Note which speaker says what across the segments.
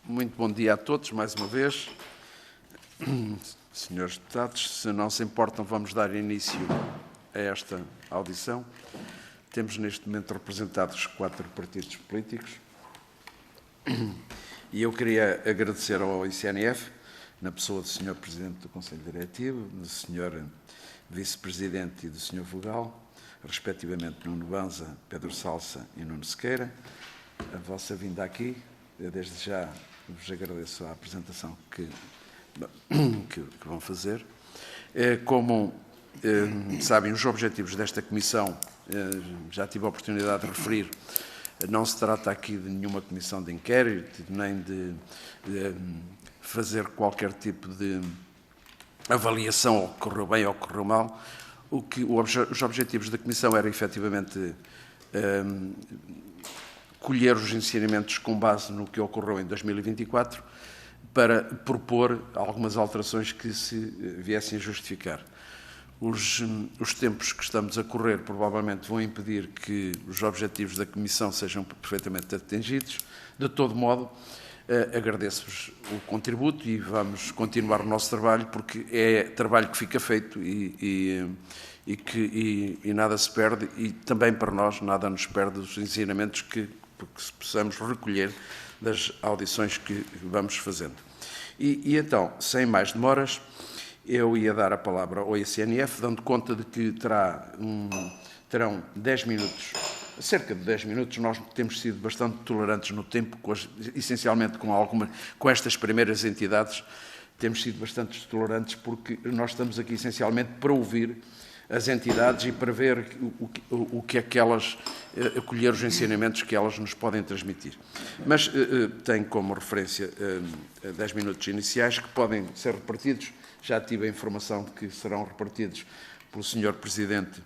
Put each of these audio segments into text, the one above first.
Speaker 1: Muito bom dia a todos, mais uma vez. Senhores deputados, se não se importam, vamos dar início a esta audição. Temos neste momento representados 4 partidos políticos e eu queria agradecer ao ICNF, na pessoa do Sr. Presidente do Conselho Diretivo, do Sr. Vice-Presidente e do Sr. Vogal, respectivamente Nuno Banza, Pedro Salsa e Nuno Sequeira, a vossa vinda aqui. Eu desde já vos agradeço a apresentação que vão fazer. Como sabem, os objetivos desta comissão, já tive a oportunidade de referir, não se trata aqui de nenhuma comissão de inquérito, nem de fazer qualquer tipo de avaliação ao que correu bem ou ao que correu mal. Os objetivos da comissão eram, efetivamente, colher os ensinamentos com base no que ocorreu em 2024 para propor algumas alterações que se viessem a justificar. Os tempos que estamos a correr provavelmente vão impedir que os objetivos da Comissão sejam perfeitamente atingidos. De todo modo, agradeço-vos o contributo e vamos continuar o nosso trabalho, porque é trabalho que fica feito e nada se perde, e também para nós nada nos perde os ensinamentos que possamos recolher das audições que vamos fazendo. E então, sem mais demoras, eu ia dar a palavra ao ICNF, dando conta de que terão 10 minutos, cerca de 10 minutos. Nós temos sido bastante tolerantes no tempo, essencialmente com estas primeiras entidades, temos sido bastante tolerantes, porque nós estamos aqui essencialmente para ouvir as entidades e para ver o que é que elas, acolher os ensinamentos que elas nos podem transmitir. Mas tenho como referência 10 minutos iniciais que podem ser repartidos. Já tive a informação de que serão repartidos pelo Sr. Presidente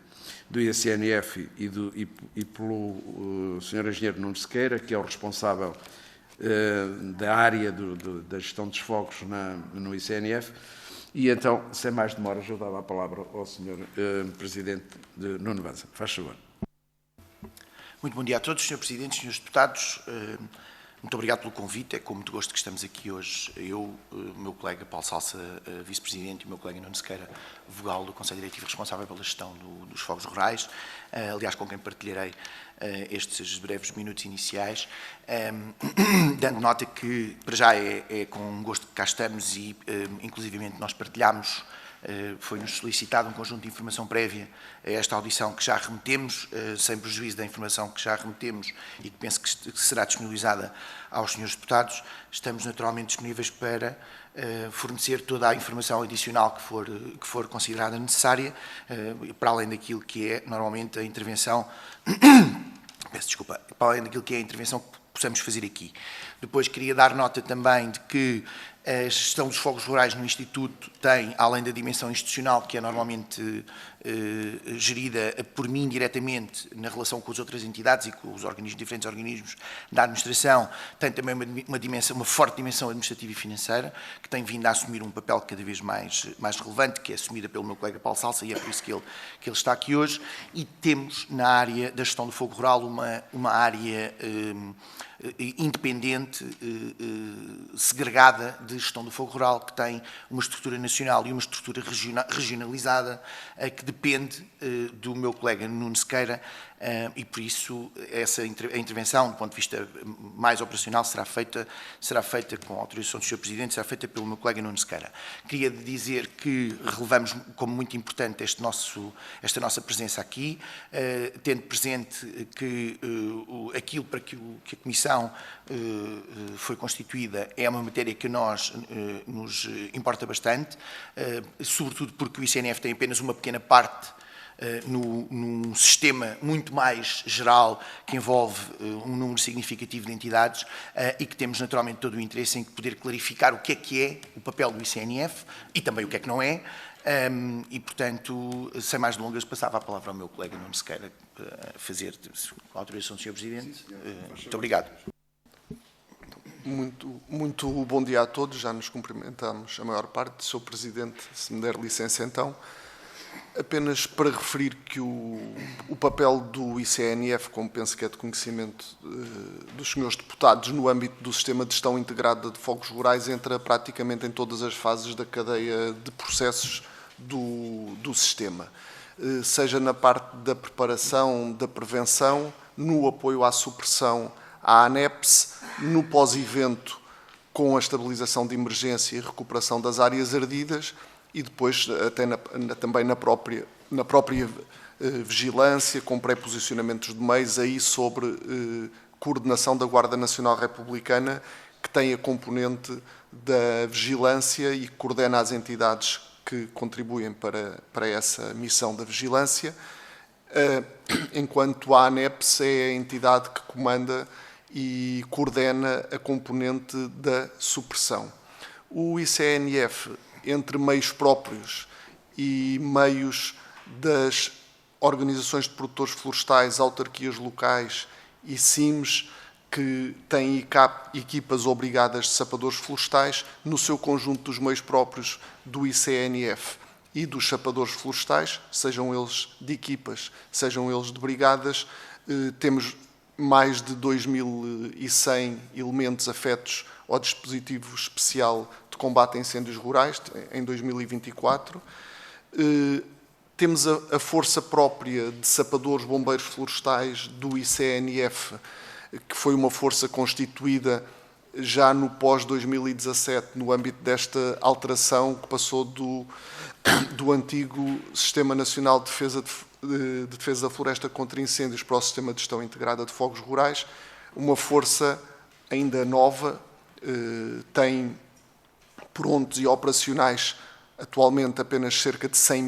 Speaker 1: do ICNF e pelo Sr. Engenheiro Nuno Sequeira, que é o responsável da área da gestão dos fogos no ICNF. E então, sem mais demoras, eu dava a palavra ao Sr. Presidente Nuno Banza. Faz favor.
Speaker 2: Muito bom dia a todos, Sr. Presidente, Srs. Deputados. Muito obrigado pelo convite. É com muito gosto que estamos aqui hoje. Eu, o meu colega Paulo Salsa, Vice-Presidente, e o meu colega Nuno Sequeira, vogal do Conselho Diretivo responsável pela gestão dos fogos rurais, aliás, com quem partilharei estes breves minutos iniciais, dando nota que, para já, é com gosto que cá estamos e, inclusivamente, nós partilhamos. Foi-nos solicitado um conjunto de informação prévia a esta audição que já remetemos, sem prejuízo da informação que já remetemos e que penso que será disponibilizada aos senhores deputados. Estamos naturalmente disponíveis para fornecer toda a informação adicional que for considerada necessária, para além daquilo que é normalmente a intervenção, peço desculpa, para além daquilo que é a intervenção que possamos fazer aqui. Depois queria dar nota também de que a gestão dos fogos rurais no Instituto tem, além da dimensão institucional, que é normalmente gerida por mim diretamente na relação com as outras entidades e com os diferentes organismos da administração, tem também uma forte dimensão administrativa e financeira, que tem vindo a assumir um papel cada vez mais relevante, que é assumida pelo meu colega Paulo Salsa, e é por isso que ele está aqui hoje. E temos, na área da gestão do fogo rural, uma área independente, segregada de gestão do fogo rural, que tem uma estrutura nacional e uma estrutura regionalizada, que depende do meu colega Nuno Sequeira, e por isso a intervenção, do ponto de vista mais operacional, será feita com a autorização do Sr. Presidente, será feita pelo meu colega Nuno Sequeira. Queria dizer que relevamos como muito importante esta nossa presença aqui, tendo presente que aquilo para que a Comissão foi constituída é uma matéria que nos importa bastante, sobretudo porque o ICNF tem apenas uma pequena parte num sistema muito mais geral que envolve um número significativo de entidades, e que temos naturalmente todo o interesse em poder clarificar o que é o papel do ICNF e também o que não é, e portanto, sem mais delongas, passava a palavra ao meu colega Nuno Sequeira para fazer, com a autorização do Sr. Presidente. Muito obrigado.
Speaker 3: Muito bom dia a todos. Já nos cumprimentamos a maior parte. Sr. Presidente, se me der licença então. Apenas para referir que o papel do ICNF, como penso que é de conhecimento dos senhores deputados, no âmbito do Sistema de Gestão Integrada de Fogos Rurais, entra praticamente em todas as fases da cadeia de processos do sistema. Seja na parte da preparação, da prevenção, no apoio à supressão à ANEPS, no pós-evento com a estabilização de emergência e recuperação das áreas ardidas, e depois até também na própria vigilância, com pré-posicionamentos de meios aí sobre coordenação da Guarda Nacional Republicana, que tem a componente da vigilância e coordena as entidades que contribuem para essa missão da vigilância, enquanto a ANEPS é a entidade que comanda e coordena a componente da supressão. O ICNF, entre meios próprios e meios das organizações de produtores florestais, autarquias locais e CIMs, que têm equipas obrigadas de sapadores florestais, no seu conjunto dos meios próprios do ICNF e dos sapadores florestais, sejam eles de equipas, sejam eles de brigadas, temos mais de 2.100 elementos afetos ao dispositivo especial de combate a incêndios rurais em 2024. Temos a força própria de sapadores bombeiros florestais do ICNF, que foi uma força constituída já no pós-2017, no âmbito desta alteração que passou do antigo Sistema Nacional de Defesa da Floresta contra Incêndios para o Sistema de Gestão Integrada de Fogos Rurais, uma força ainda nova, tem prontos e operacionais atualmente apenas cerca de 100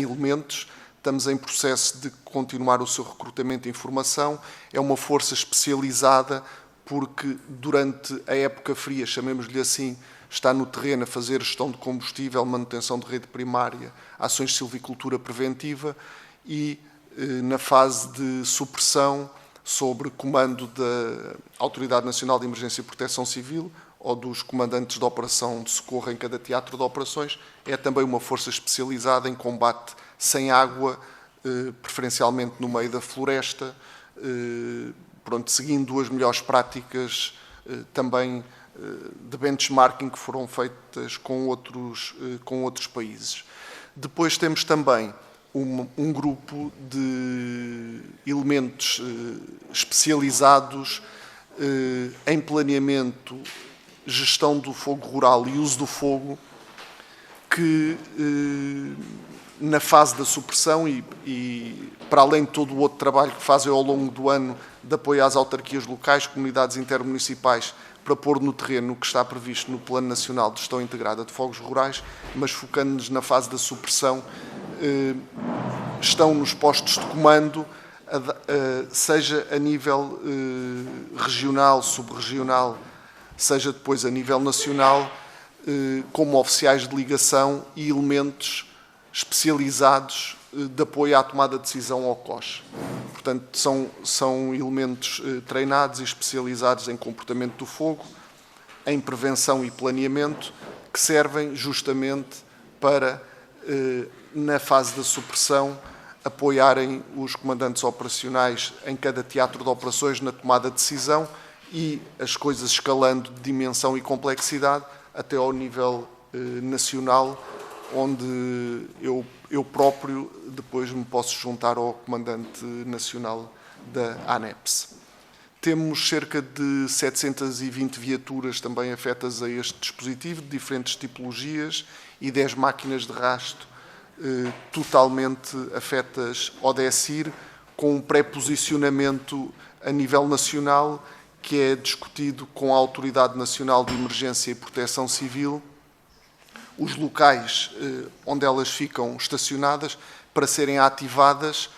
Speaker 3: elementos. Estamos em processo de continuar o seu recrutamento e informação. É uma força especializada porque durante a época fria, chamemos-lhe assim, está no terreno a fazer gestão de combustível, manutenção de rede primária, ações de silvicultura preventiva e na fase de supressão, sobre comando da Autoridade Nacional de Emergência e Proteção Civil ou dos comandantes de operação de socorro em cada teatro de operações, é também uma força especializada em combate sem água, preferencialmente no meio da floresta, seguindo as melhores práticas também de benchmarking que foram feitas com outros países. Depois temos também um grupo de elementos especializados em planeamento, gestão do fogo rural e uso do fogo, que na fase da supressão e para além de todo o outro trabalho que fazem ao longo do ano de apoio às autarquias locais, comunidades intermunicipais, para pôr no terreno o que está previsto no Plano Nacional de Gestão Integrada de Fogos Rurais, mas focando-nos na fase da supressão, estão nos postos de comando, seja a nível regional, subregional, seja depois a nível nacional, como oficiais de ligação e elementos especializados de apoio à tomada de decisão ao COS. Portanto, são elementos treinados e especializados em comportamento do fogo, em prevenção e planeamento, que servem justamente para, na fase da supressão, apoiarem os comandantes operacionais em cada teatro de operações na tomada de decisão e as coisas escalando de dimensão e complexidade até ao nível nacional, onde eu próprio depois me posso juntar ao comandante nacional da ANEPS. Temos cerca de 720 viaturas também afetas a este dispositivo, de diferentes tipologias, e 10 máquinas de rasto totalmente afetas ao DECIR, com um pré-posicionamento a nível nacional, que é discutido com a Autoridade Nacional de Emergência e Proteção Civil, os locais onde elas ficam estacionadas, para serem ativadas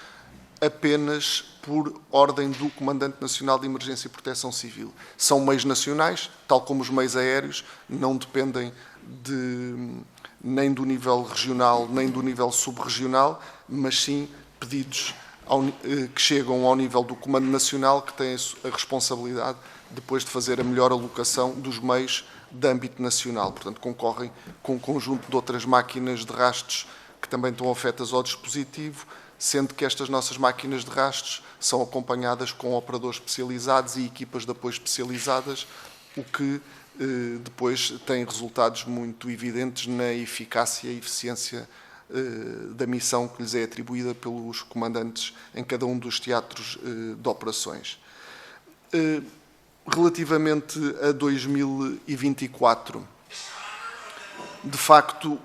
Speaker 3: apenas por ordem do Comandante Nacional de Emergência e Proteção Civil. São meios nacionais, tal como os meios aéreos, não dependem nem do nível regional, nem do nível subregional, mas sim pedidos que chegam ao nível do Comando Nacional, que tem a responsabilidade depois de fazer a melhor alocação dos meios de âmbito nacional. Portanto, concorrem com um conjunto de outras máquinas de rastros que também estão afetas ao dispositivo, sendo que estas nossas máquinas de rastros são acompanhadas com operadores especializados e equipas de apoio especializadas, o que depois tem resultados muito evidentes na eficácia e eficiência da missão que lhes é atribuída pelos comandantes em cada um dos teatros de operações. Relativamente a 2024, de facto,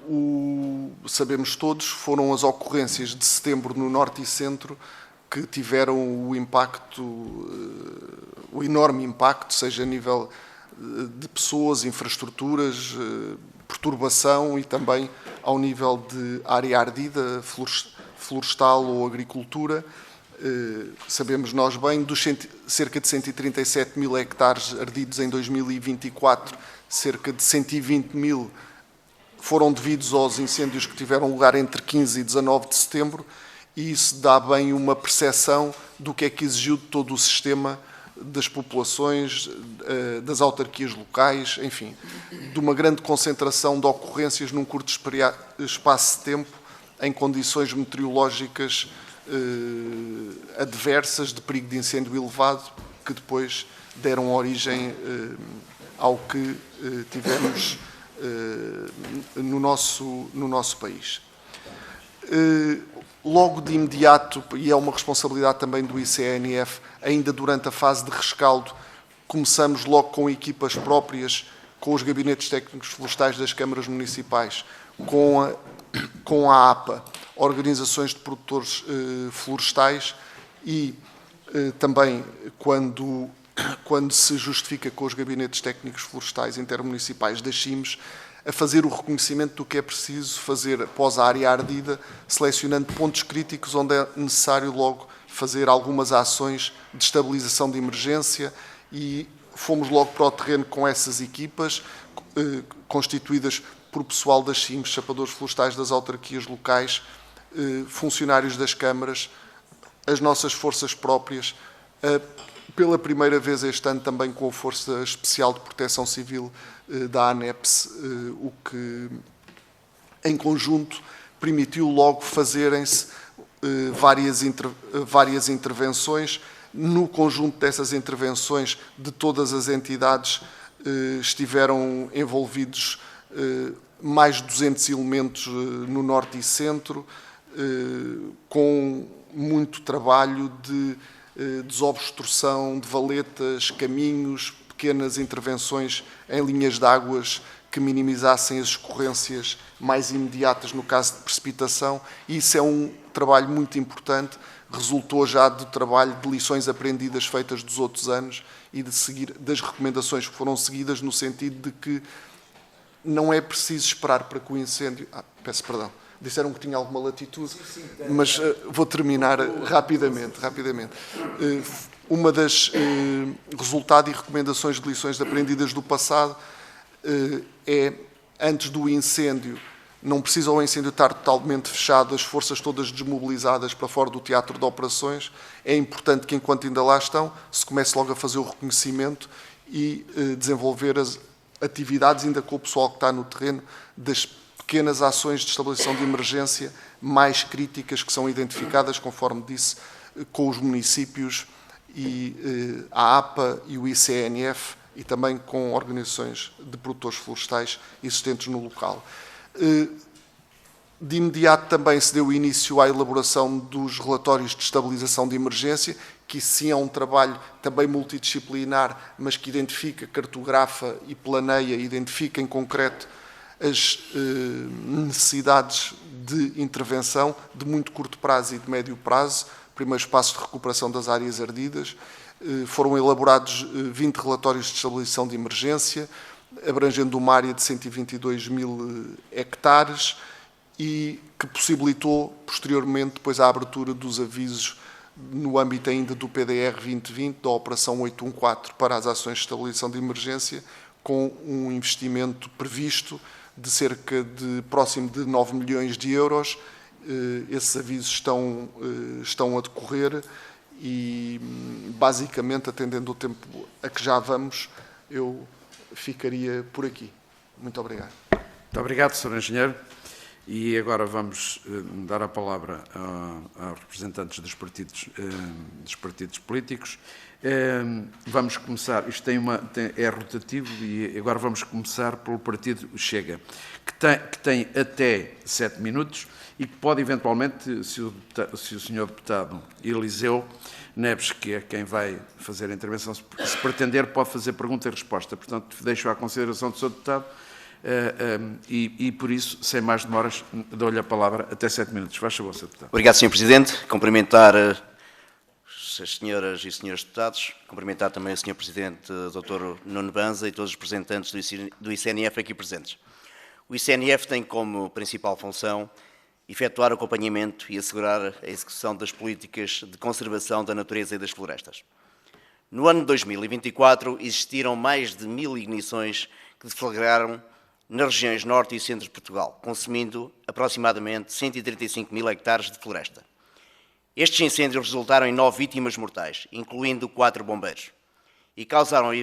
Speaker 3: sabemos todos, foram as ocorrências de setembro no Norte e Centro que tiveram o enorme impacto, seja a nível de pessoas, infraestruturas, perturbação e também ao nível de área ardida, florestal ou agricultura. Sabemos nós bem, dos cerca de 137 mil hectares ardidos em 2024, cerca de 120 mil foram devidos aos incêndios que tiveram lugar entre 15 e 19 de setembro, e isso dá bem uma percepção do que é que exigiu de todo o sistema das populações, das autarquias locais, enfim, de uma grande concentração de ocorrências num curto espaço de tempo, em condições meteorológicas adversas, de perigo de incêndio elevado, que depois deram origem ao que tivemos no nosso país. Logo de imediato, e é uma responsabilidade também do ICNF, ainda durante a fase de rescaldo, começamos logo com equipas próprias, com os gabinetes técnicos florestais das câmaras municipais, com a APA, organizações de produtores florestais, e também quando se justifica com os gabinetes técnicos florestais intermunicipais das CIMs, a fazer o reconhecimento do que é preciso fazer após a área ardida, selecionando pontos críticos onde é necessário logo fazer algumas ações de estabilização de emergência, e fomos logo para o terreno com essas equipas, constituídas por pessoal das CIMs, chapadores florestais das autarquias locais, funcionários das câmaras, as nossas forças próprias, pela primeira vez este ano também com a Força Especial de Proteção Civil da ANEPS, o que em conjunto permitiu logo fazerem-se várias intervenções. No conjunto dessas intervenções, de todas as entidades, estiveram envolvidos mais de 200 elementos no Norte e Centro, com muito trabalho de desobstrução de valetas, caminhos, pequenas intervenções em linhas de águas que minimizassem as escorrências mais imediatas no caso de precipitação, e isso é um trabalho muito importante, resultou já do trabalho de lições aprendidas feitas dos outros anos e das recomendações que foram seguidas, no sentido de que não é preciso esperar para que o incêndio... peço perdão. Disseram que tinha alguma latitude, mas vou terminar rapidamente. Uma das resultados e recomendações de lições aprendidas do passado é, antes do incêndio, não precisa o incêndio estar totalmente fechado, as forças todas desmobilizadas para fora do teatro de operações. É importante que, enquanto ainda lá estão, se comece logo a fazer o reconhecimento e desenvolver as atividades, ainda com o pessoal que está no terreno, das pequenas ações de estabilização de emergência mais críticas que são identificadas, conforme disse, com os municípios e a APA e o ICNF, e também com organizações de produtores florestais existentes no local. De imediato também se deu início à elaboração dos relatórios de estabilização de emergência, que sim é um trabalho também multidisciplinar, mas que identifica, cartografa e planeia, identifica em concreto as necessidades de intervenção de muito curto prazo e de médio prazo, primeiros passos de recuperação das áreas ardidas. Foram elaborados 20 relatórios de estabilização de emergência, abrangendo uma área de 122 mil hectares, e que possibilitou, posteriormente, depois a abertura dos avisos no âmbito ainda do PDR 2020, da Operação 814, para as ações de estabilização de emergência, com um investimento previsto de cerca de próximo de 9 milhões de euros. Esses avisos estão a decorrer e, basicamente, atendendo o tempo a que já vamos, eu ficaria por aqui. Muito obrigado.
Speaker 1: Muito obrigado, Sr. Engenheiro. E agora vamos dar a palavra aos representantes dos partidos políticos. Vamos começar, isto é rotativo, e agora vamos começar pelo partido Chega, que tem até 7 minutos e que pode eventualmente, se o Sr. Deputado Eliseu Neves, que é quem vai fazer a intervenção, se pretender, pode fazer pergunta e resposta. Portanto, deixo à consideração do Sr. Deputado. E por isso, sem mais demoras, dou-lhe a palavra até 7 minutos. Faz favor, Sr. Deputado.
Speaker 4: Obrigado, Sr. Presidente. Cumprimentar as senhoras e senhores deputados, cumprimentar também o Sr. Presidente, Dr. Nuno Banza, e todos os representantes do ICNF aqui presentes. O ICNF tem como principal função efetuar o acompanhamento e assegurar a execução das políticas de conservação da natureza e das florestas. No ano de 2024, existiram mais de 1000 ignições que deflagraram nas regiões norte e centro de Portugal, consumindo aproximadamente 135 mil hectares de floresta. Estes incêndios resultaram em 9 vítimas mortais, incluindo 4 bombeiros, e causaram a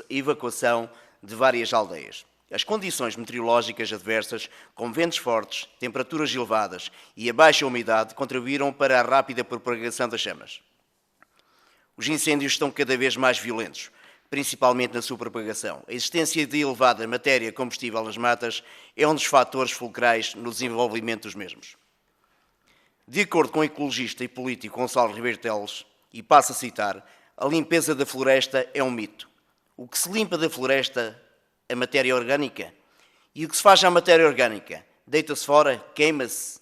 Speaker 4: evacuação de várias aldeias. As condições meteorológicas adversas, como ventos fortes, temperaturas elevadas e a baixa umidade, contribuíram para a rápida propagação das chamas. Os incêndios estão cada vez mais violentos, principalmente na sua propagação. A existência de elevada matéria combustível nas matas é um dos fatores fulcrais no desenvolvimento dos mesmos. De acordo com o ecologista e político Gonçalo Ribeiro Teles, e passo a citar, a limpeza da floresta é um mito. O que se limpa da floresta, a matéria orgânica? E o que se faz à matéria orgânica? Deita-se fora? Queima-se?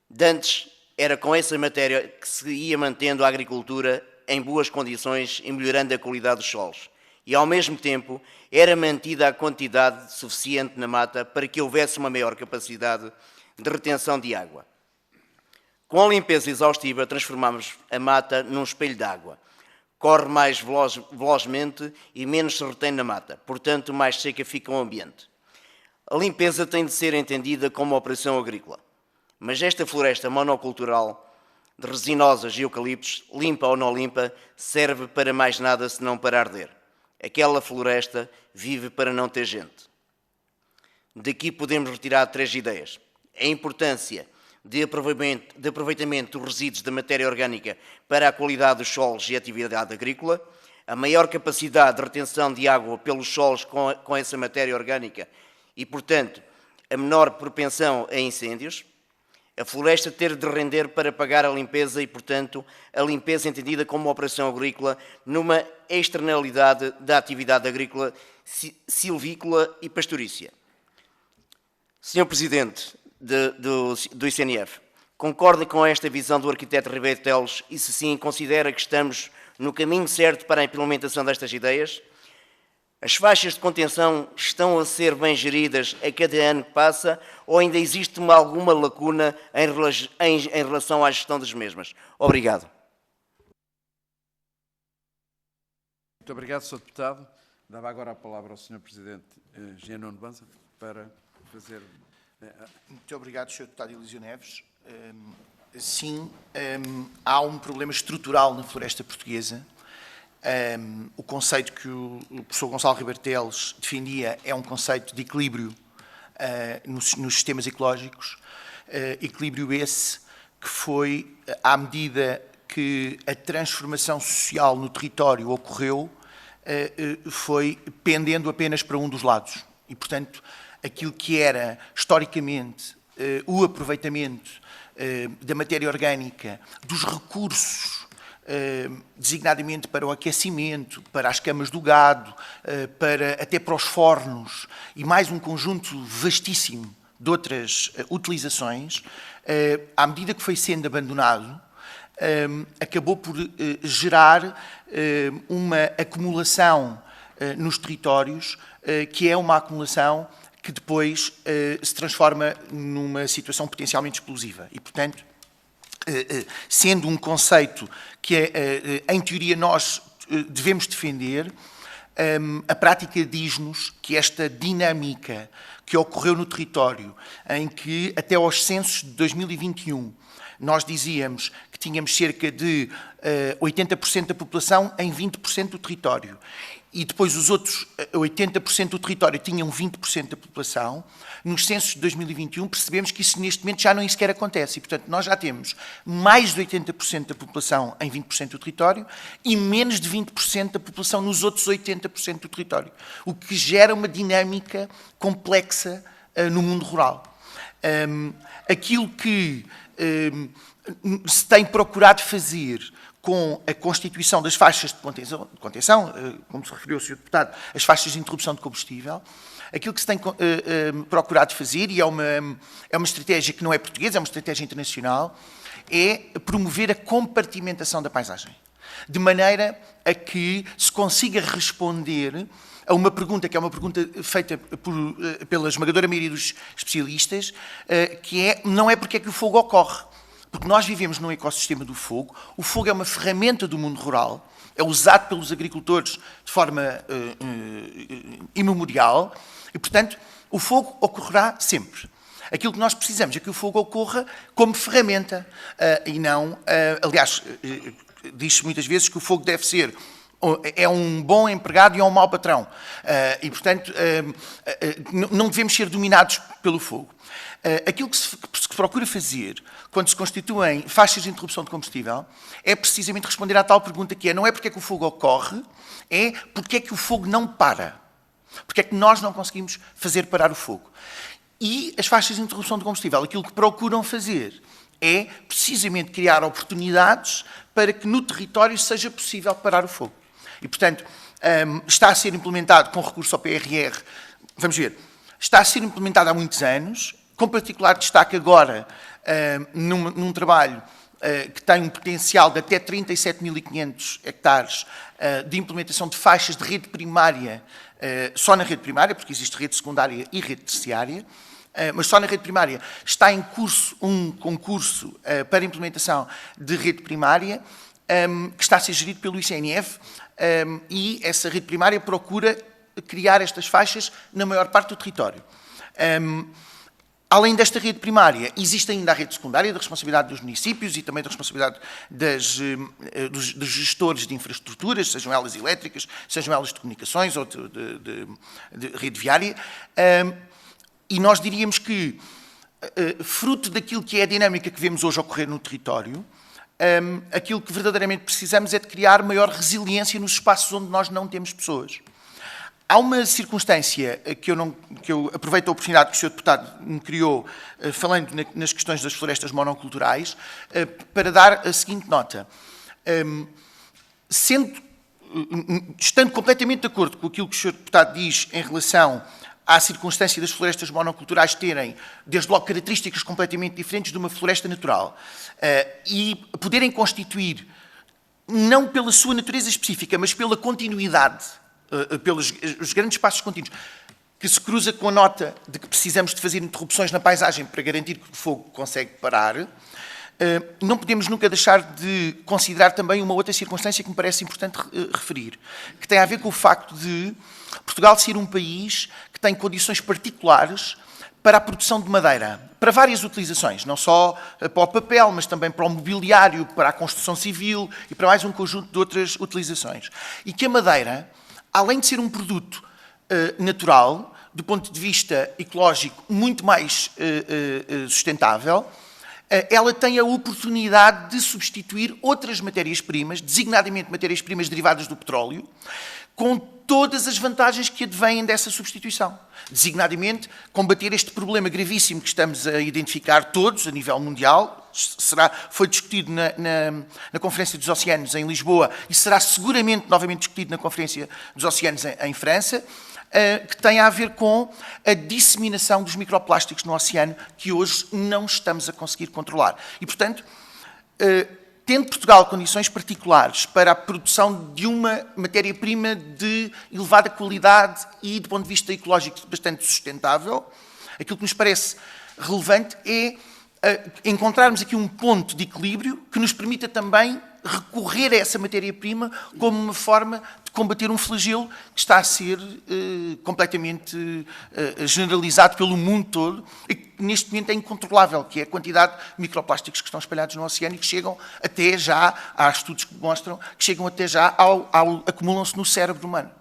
Speaker 4: Dantes, era com essa matéria que se ia mantendo a agricultura em boas condições e melhorando a qualidade dos solos. E, ao mesmo tempo, era mantida a quantidade suficiente na mata para que houvesse uma maior capacidade de retenção de água. Com a limpeza exaustiva, transformamos a mata num espelho de água. Corre mais velozmente e menos se retém na mata, portanto, mais seca fica o ambiente. A limpeza tem de ser entendida como uma operação agrícola. Mas esta floresta monocultural de resinosas e eucaliptos, limpa ou não limpa, serve para mais nada senão para arder. Aquela floresta vive para não ter gente. Daqui podemos retirar 3 ideias. A importância de aproveitamento dos resíduos da matéria orgânica para a qualidade dos solos e a atividade agrícola, a maior capacidade de retenção de água pelos solos com essa matéria orgânica e, portanto, a menor propensão a incêndios, a floresta ter de render para pagar a limpeza e, portanto, a limpeza entendida como uma operação agrícola numa externalidade da atividade agrícola, silvícola e pastorícia. Sr. Presidente do ICNF, concorda com esta visão do arquiteto Ribeiro Teles e, se sim, considera que estamos no caminho certo para a implementação destas ideias? As faixas de contenção estão a ser bem geridas a cada ano que passa ou ainda existe alguma lacuna em relação à gestão das mesmas? Obrigado.
Speaker 1: Muito obrigado, Sr. Deputado. Dava agora a palavra ao Sr. Presidente Engenheiro Nuno Banza para fazer...
Speaker 2: Muito obrigado, Sr. Deputado Eliseu Neves. Sim, há um problema estrutural na floresta portuguesa. O conceito que o professor Gonçalo Ribeiro Teles defendia é um conceito de equilíbrio nos sistemas ecológicos, equilíbrio esse que foi, à medida que a transformação social no território ocorreu, foi pendendo apenas para um dos lados. E, portanto, aquilo que era, historicamente, o aproveitamento da matéria orgânica, dos recursos, designadamente para o aquecimento, para as camas do gado, até para os fornos e mais um conjunto vastíssimo de outras utilizações, à medida que foi sendo abandonado, acabou por gerar uma acumulação nos territórios, que é uma acumulação que depois se transforma numa situação potencialmente explosiva. E, portanto, sendo um conceito que, em teoria, nós devemos defender, a prática diz-nos que esta dinâmica que ocorreu no território, em que até aos censos de 2021 nós dizíamos que tínhamos cerca de 80% da população em 20% do território, e depois os outros 80% do território tinham 20% da população, nos censos de 2021 percebemos que isso neste momento já nem sequer acontece. E, portanto, nós já temos mais de 80% da população em 20% do território e menos de 20% da população nos outros 80% do território. O que gera uma dinâmica complexa no mundo rural. Aquilo que se tem procurado fazer com a constituição das faixas de contenção, como se referiu o Sr. Deputado, as faixas de interrupção de combustível, aquilo que se tem procurado fazer, e é uma estratégia que não é portuguesa, é uma estratégia internacional, é promover a compartimentação da paisagem, de maneira a que se consiga responder a uma pergunta, que é uma pergunta feita pela esmagadora maioria dos especialistas, que é, não é porque é que o fogo ocorre. Porque nós vivemos num ecossistema do fogo, o fogo é uma ferramenta do mundo rural, é usado pelos agricultores de forma imemorial e, portanto, o fogo ocorrerá sempre. Aquilo que nós precisamos é que o fogo ocorra como ferramenta e não... aliás, diz-se muitas vezes que o fogo deve ser... é um bom empregado e é um mau patrão. E, portanto, não devemos ser dominados pelo fogo. Aquilo que se procura fazer quando se constituem faixas de interrupção de combustível é precisamente responder à tal pergunta que é, não é porque é que o fogo ocorre, é porque é que o fogo não para. Porque é que nós não conseguimos fazer parar o fogo. E as faixas de interrupção de combustível, aquilo que procuram fazer é precisamente criar oportunidades para que no território seja possível parar o fogo. E, portanto, está a ser implementado com recurso ao PRR, vamos ver, está a ser implementado há muitos anos, com particular destaque agora num trabalho que tem um potencial de até 37.500 hectares de implementação de faixas de rede primária, só na rede primária, porque existe rede secundária e rede terciária, mas só na rede primária está em curso um concurso para implementação de rede primária, que está a ser gerido pelo ICNF, e essa rede primária procura criar estas faixas na maior parte do território. Além desta rede primária, existe ainda a rede secundária, da responsabilidade dos municípios e também da responsabilidade dos gestores de infraestruturas, sejam elas elétricas, sejam elas de comunicações ou de rede viária. E nós diríamos que, fruto daquilo que é a dinâmica que vemos hoje ocorrer no território, aquilo que verdadeiramente precisamos é de criar maior resiliência nos espaços onde nós não temos pessoas. Há uma circunstância que eu aproveito a oportunidade que o Sr. Deputado me criou, falando nas questões das florestas monoculturais, para dar a seguinte nota. Estando completamente de acordo com aquilo que o Sr. Deputado diz em relação à circunstância das florestas monoculturais terem, desde logo, características completamente diferentes de uma floresta natural e poderem constituir, não pela sua natureza específica, mas pela continuidade, pelos os grandes espaços contínuos, que se cruza com a nota de que precisamos de fazer interrupções na paisagem para garantir que o fogo consegue parar, não podemos nunca deixar de considerar também uma outra circunstância que me parece importante referir, que tem a ver com o facto de Portugal ser um país que tem condições particulares para a produção de madeira, para várias utilizações, não só para o papel, mas também para o mobiliário, para a construção civil e para mais um conjunto de outras utilizações. E que a madeira, além de ser um produto natural, do ponto de vista ecológico, muito mais sustentável, ela tem a oportunidade de substituir outras matérias-primas, designadamente matérias-primas derivadas do petróleo, com todas as vantagens que advêm dessa substituição. Designadamente, combater este problema gravíssimo que estamos a identificar todos, a nível mundial, foi discutido na Conferência dos Oceanos em Lisboa e será seguramente novamente discutido na Conferência dos Oceanos em França, que tem a ver com a disseminação dos microplásticos no oceano, que hoje não estamos a conseguir controlar. E, portanto, tendo Portugal condições particulares para a produção de uma matéria-prima de elevada qualidade e, do ponto de vista ecológico, bastante sustentável, aquilo que nos parece relevante é encontrarmos aqui um ponto de equilíbrio que nos permita também recorrer a essa matéria-prima como uma forma de combater um flagelo que está a ser completamente generalizado pelo mundo todo e que neste momento é incontrolável, que é a quantidade de microplásticos que estão espalhados no oceano e que chegam até já, há estudos que mostram, que chegam até já acumulam-se no cérebro humano.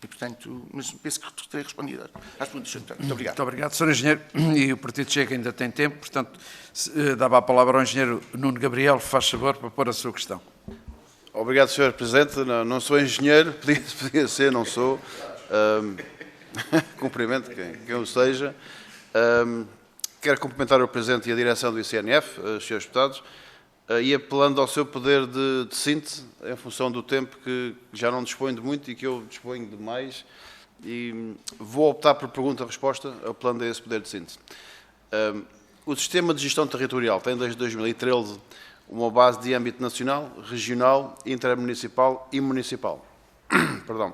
Speaker 2: E, portanto, mas penso que terei respondido às perguntas, Sr. Deputado. Muito obrigado.
Speaker 1: Muito obrigado, Sr. Engenheiro. E o Partido Chega ainda tem tempo, portanto, dava a palavra ao Engenheiro Nuno Gabriel, faz favor, para pôr a sua questão.
Speaker 5: Obrigado, Sr. Presidente. Não sou engenheiro, podia ser, não sou. Cumprimento quem o seja. Quero cumprimentar o Presidente e a direção do ICNF, os Srs. Deputados, e apelando ao seu poder de síntese, em função do tempo que já não disponho de muito e que eu disponho de mais, e vou optar por pergunta-resposta, apelando a esse poder de síntese. O Sistema de Gestão Territorial tem, desde 2013, uma base de âmbito nacional, regional, intermunicipal e municipal. Perdão.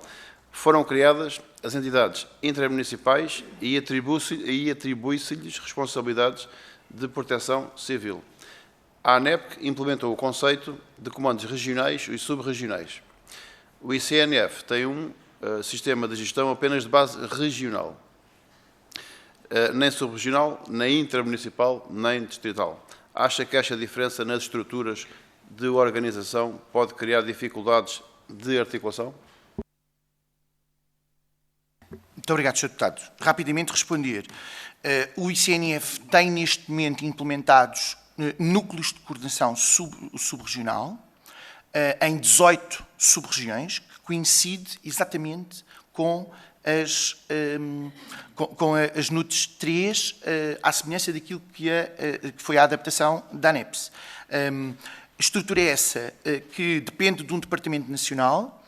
Speaker 5: Foram criadas as entidades intermunicipais e atribui-se-lhes responsabilidades de proteção civil. A ANEPC implementou o conceito de comandos regionais e sub-regionais. O ICNF tem um sistema de gestão apenas de base regional, nem sub-regional, nem intermunicipal, nem distrital. Acha que esta diferença nas estruturas de organização pode criar dificuldades de articulação?
Speaker 2: Muito obrigado, Sr. Deputado. Rapidamente responder. O ICNF tem neste momento implementados núcleos de coordenação sub-regional em 18 sub-regiões, que coincide exatamente com as NUTS 3, à semelhança daquilo que foi a adaptação da ANEPS. A estrutura é essa, que depende de um departamento nacional,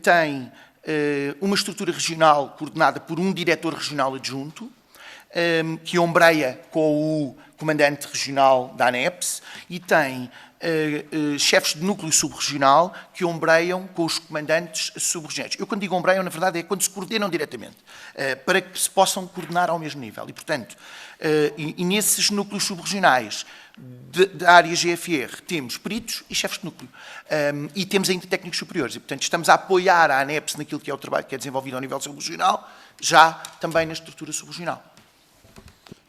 Speaker 2: tem uma estrutura regional coordenada por um diretor regional adjunto, que ombreia com o comandante regional da ANEPS e tem chefes de núcleo sub-regional que ombreiam com os comandantes sub-regionais. Eu, quando digo ombreiam, na verdade, é quando se coordenam diretamente, para que se possam coordenar ao mesmo nível. E, portanto, e nesses núcleos sub-regionais da área GFR temos peritos e chefes de núcleo. E temos ainda técnicos superiores. E, portanto, estamos a apoiar a ANEPS naquilo que é o trabalho que é desenvolvido ao nível sub-regional, já também na estrutura sub-regional.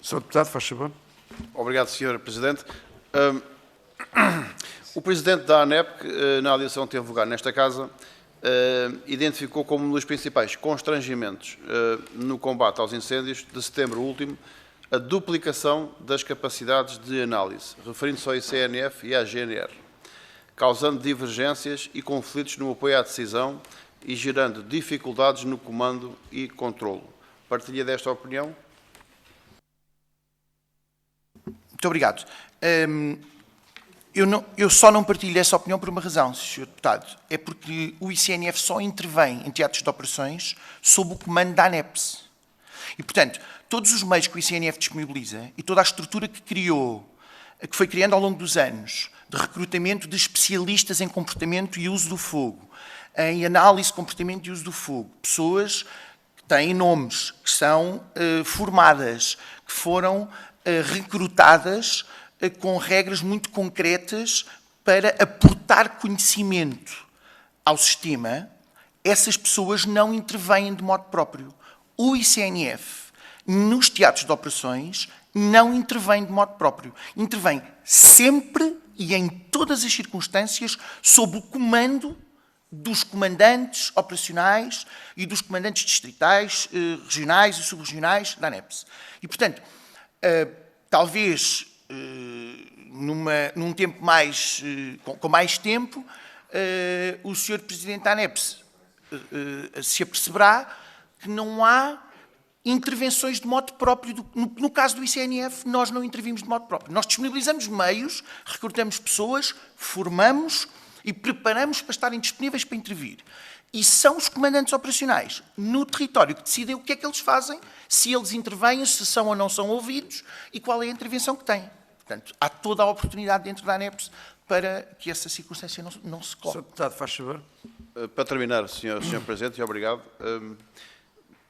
Speaker 1: Sr. Deputado, faz favor.
Speaker 5: Obrigado, Sr. Presidente. O Presidente da ANEPC, na audição que teve lugar nesta Casa, identificou como um dos principais constrangimentos no combate aos incêndios de setembro último a duplicação das capacidades de análise, referindo-se ao ICNF e à GNR, causando divergências e conflitos no apoio à decisão e gerando dificuldades no comando e controlo. Partilha desta opinião?
Speaker 2: Muito obrigado. Eu só não partilho essa opinião por uma razão, Sr. Deputado. É porque o ICNF só intervém em teatros de operações sob o comando da ANEPS. E, portanto, todos os meios que o ICNF disponibiliza e toda a estrutura que criou, que foi criando ao longo dos anos, de recrutamento de especialistas em comportamento e uso do fogo, em análise de comportamento e uso do fogo, pessoas que têm nomes, que são formadas, que foram recrutadas com regras muito concretas para aportar conhecimento ao sistema, essas pessoas não intervêm de modo próprio. O ICNF, nos teatros de operações, não intervém de modo próprio. Intervém sempre e em todas as circunstâncias sob o comando dos comandantes operacionais e dos comandantes distritais, regionais e subregionais da ANEPS. E, portanto, talvez num tempo mais, com mais tempo, o Sr. Presidente da ANEPS se aperceberá que não há intervenções de modo próprio. No caso do ICNF, nós não intervimos de modo próprio. Nós disponibilizamos meios, recrutamos pessoas, formamos e preparamos para estarem disponíveis para intervir. E são os comandantes operacionais no território que decidem o que é que eles fazem, se eles intervêm, se são ou não são ouvidos e qual é a intervenção que têm. Portanto, há toda a oportunidade dentro da ANEPS para que essa circunstância não se coloque.
Speaker 1: Sr. Deputado, faz favor.
Speaker 5: Para terminar, Sr. Presidente, e obrigado.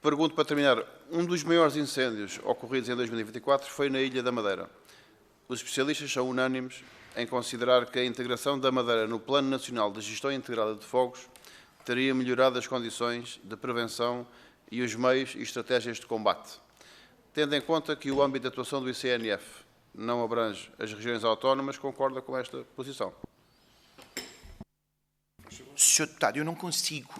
Speaker 5: Pergunto para terminar, um dos maiores incêndios ocorridos em 2024 foi na Ilha da Madeira. Os especialistas são unânimes em considerar que a integração da Madeira no Plano Nacional de Gestão Integrada de Fogos teria melhorado as condições de prevenção e os meios e estratégias de combate. Tendo em conta que o âmbito de atuação do ICNF não abrange as regiões autónomas, concorda com esta posição?
Speaker 2: Sr. Deputado, eu não consigo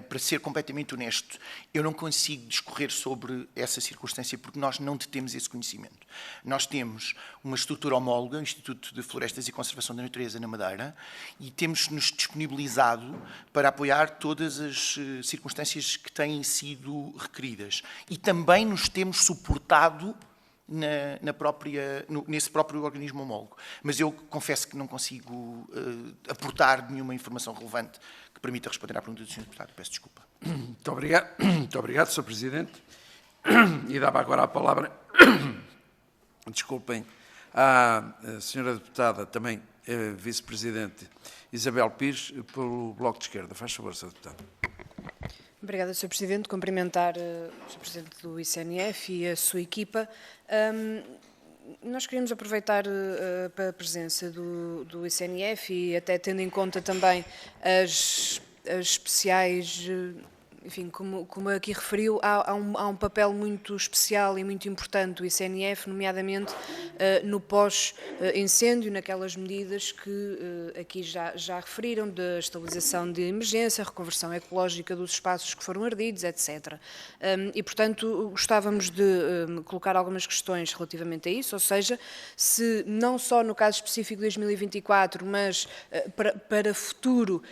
Speaker 2: para ser completamente honesto, eu não consigo discorrer sobre essa circunstância porque nós não detemos esse conhecimento. Nós temos uma estrutura homóloga, o Instituto de Florestas e Conservação da Natureza na Madeira, e temos-nos disponibilizado para apoiar todas as circunstâncias que têm sido requeridas. E também nos temos suportado nesse próprio organismo homólogo. Mas eu confesso que não consigo aportar nenhuma informação relevante que permita responder à pergunta do Sr. Deputado. Peço desculpa.
Speaker 1: Muito obrigado, Sr. Presidente. E dava agora a palavra, desculpem, à Sra. Deputada, também Vice-Presidente Isabel Pires, pelo Bloco de Esquerda. Faz favor, Sra. Deputada.
Speaker 6: Obrigada, Sr. Presidente. Cumprimentar o Sr. Presidente do ICNF e a sua equipa. Nós queríamos aproveitar a presença do ICNF e até tendo em conta também as especiais, enfim, como aqui referiu, há um papel muito especial e muito importante do ICNF, nomeadamente no pós-incêndio, naquelas medidas que aqui já referiram, da estabilização de emergência, reconversão ecológica dos espaços que foram ardidos, etc. E, portanto, gostávamos de colocar algumas questões relativamente a isso, ou seja, se não só no caso específico de 2024, mas para futuro,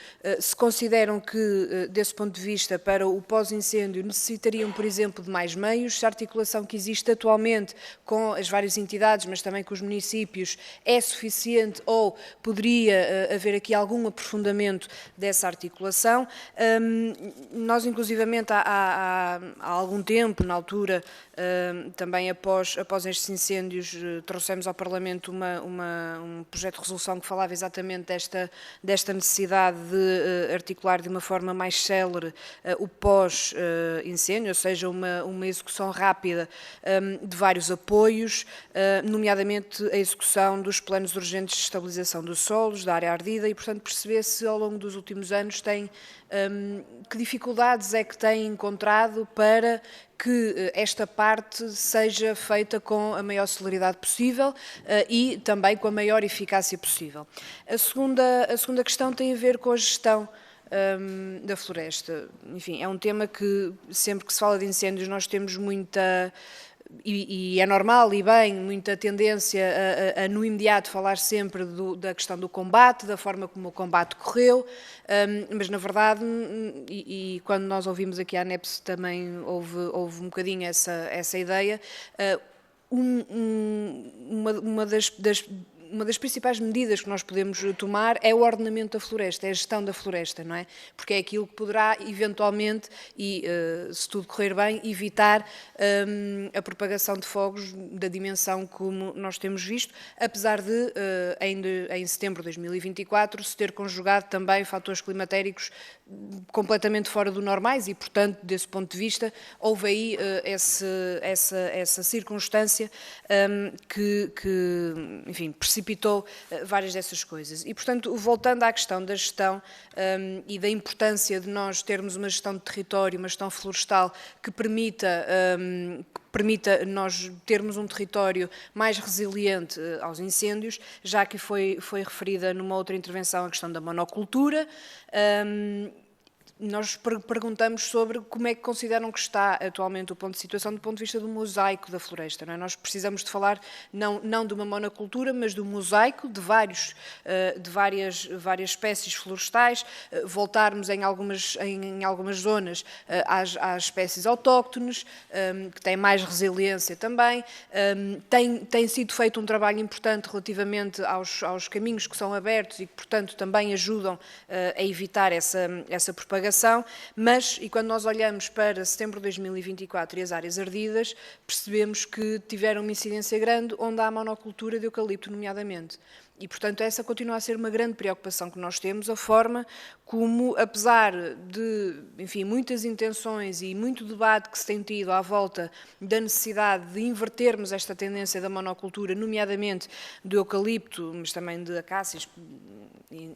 Speaker 6: se consideram que, desse ponto de vista, para o pós-incêndio, necessitariam, por exemplo, de mais meios, se a articulação que existe atualmente com as várias entidades, mas também com os municípios, é suficiente ou poderia haver aqui algum aprofundamento dessa articulação. Nós, inclusivamente, há algum tempo, na altura, também após estes incêndios, trouxemos ao Parlamento um projeto de resolução que falava exatamente desta necessidade de articular de uma forma mais célere o pós-incêndio, ou seja, uma execução rápida de vários apoios, nomeadamente a execução dos planos urgentes de estabilização dos solos, da área ardida, e, portanto, perceber se ao longo dos últimos anos que dificuldades é que tem encontrado para que esta parte seja feita com a maior celeridade possível e também com a maior eficácia possível. A segunda questão tem a ver com a gestão da floresta. Enfim, é um tema que sempre que se fala de incêndios nós temos muita, e é normal e bem, muita tendência a no imediato falar sempre da questão do combate, da forma como o combate correu, mas na verdade, e quando nós ouvimos aqui a ANEPS também houve um bocadinho essa ideia, uma das principais medidas que nós podemos tomar é o ordenamento da floresta, é a gestão da floresta, não é? Porque é aquilo que poderá, eventualmente, e se tudo correr bem, evitar a propagação de fogos da dimensão como nós temos visto, apesar de, em setembro de 2024, se ter conjugado também fatores climatéricos completamente fora do normais e, portanto, desse ponto de vista, houve aí essa circunstância que, enfim, precipitou várias dessas coisas. E, portanto, voltando à questão da gestão e da importância de nós termos uma gestão de território, uma gestão florestal que permita nós termos um território mais resiliente aos incêndios, já que foi referida numa outra intervenção a questão da monocultura. Nós perguntamos sobre como é que consideram que está atualmente o ponto de situação do ponto de vista do mosaico da floresta. Não é? Nós precisamos de falar não de uma monocultura, mas do mosaico de várias espécies florestais, voltarmos em algumas zonas às espécies autóctones, que têm mais resiliência também. Tem sido feito um trabalho importante relativamente aos caminhos que são abertos e que, portanto, também ajudam a evitar essa propagação. Mas, e quando nós olhamos para setembro de 2024 e as áreas ardidas, percebemos que tiveram uma incidência grande onde há monocultura de eucalipto, nomeadamente. E, portanto, essa continua a ser uma grande preocupação que nós temos, a forma como, apesar de, enfim, muitas intenções e muito debate que se tem tido à volta da necessidade de invertermos esta tendência da monocultura, nomeadamente do eucalipto, mas também de acácias,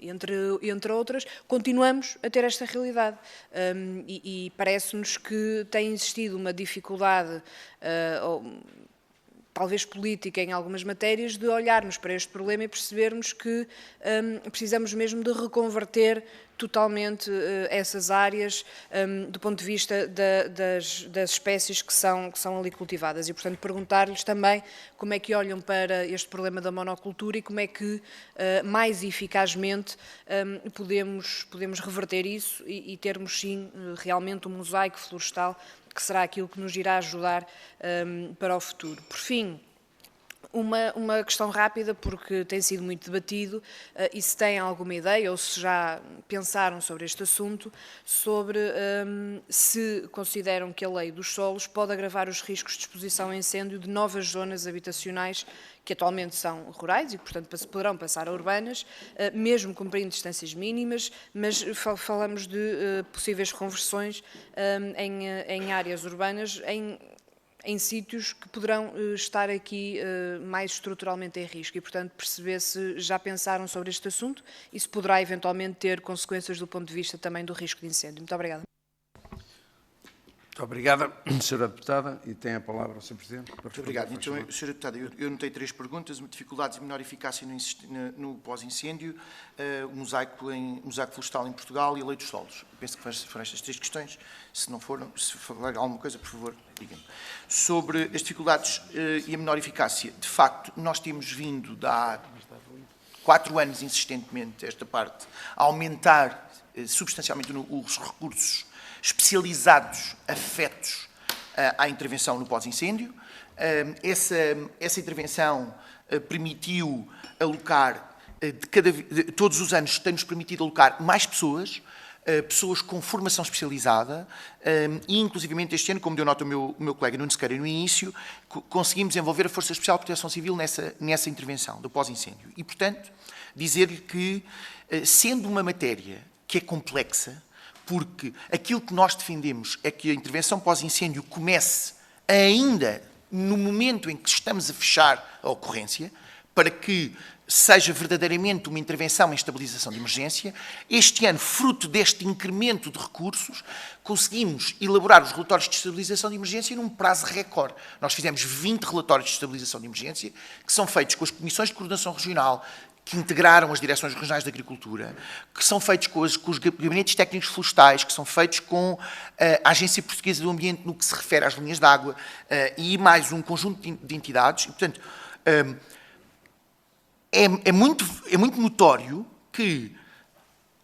Speaker 6: entre outras, continuamos a ter esta realidade. E parece-nos que tem existido uma dificuldade talvez política em algumas matérias, de olharmos para este problema e percebermos que precisamos mesmo de reconverter totalmente essas áreas do ponto de vista das espécies que são ali cultivadas. E, portanto, perguntar-lhes também como é que olham para este problema da monocultura e como é que mais eficazmente podemos reverter isso e termos, sim, realmente um mosaico florestal que será aquilo que nos irá ajudar para o futuro. Por fim, uma questão rápida, porque tem sido muito debatido, e se têm alguma ideia, ou se já pensaram sobre este assunto, sobre se consideram que a lei dos solos pode agravar os riscos de exposição a incêndio de novas zonas habitacionais que atualmente são rurais e que, portanto, poderão passar a urbanas, mesmo cumprindo distâncias mínimas, mas falamos de possíveis conversões em áreas urbanas, em sítios que poderão estar aqui mais estruturalmente em risco e, portanto, perceber se já pensaram sobre este assunto e se poderá eventualmente ter consequências do ponto de vista também do risco de incêndio. Muito obrigada.
Speaker 1: Muito obrigada, Sra. Deputada. E tem a palavra o Sr. Presidente.
Speaker 2: Muito obrigado. Então, Sra. Deputada, eu notei 3 perguntas. Dificuldades e menor eficácia no pós-incêndio, o mosaico florestal em Portugal e a lei dos solos. Penso que foram estas 3 questões. Se não foram, se falar alguma coisa, por favor, digam-me. Sobre as dificuldades e a menor eficácia, de facto, nós temos vindo há 4 anos insistentemente, esta parte, a aumentar substancialmente os recursos especializados, afetos à intervenção no pós-incêndio. Essa intervenção permitiu alocar, todos os anos tem-nos permitido alocar mais pessoas com formação especializada e, inclusivamente, este ano, como deu nota o meu colega Nuno Sequeira no início, conseguimos envolver a Força Especial de Proteção Civil nessa intervenção do pós-incêndio. E, portanto, dizer-lhe que, sendo uma matéria que é complexa, porque aquilo que nós defendemos é que a intervenção pós-incêndio comece ainda no momento em que estamos a fechar a ocorrência, para que seja verdadeiramente uma intervenção em estabilização de emergência. Este ano, fruto deste incremento de recursos, conseguimos elaborar os relatórios de estabilização de emergência num prazo recorde. Nós fizemos 20 relatórios de estabilização de emergência, que são feitos com as comissões de coordenação regional, que integraram as direções regionais de agricultura, que são feitos com os gabinetes técnicos florestais, que são feitos com a Agência Portuguesa do Ambiente no que se refere às linhas de água e mais um conjunto de entidades. E, portanto, é muito notório que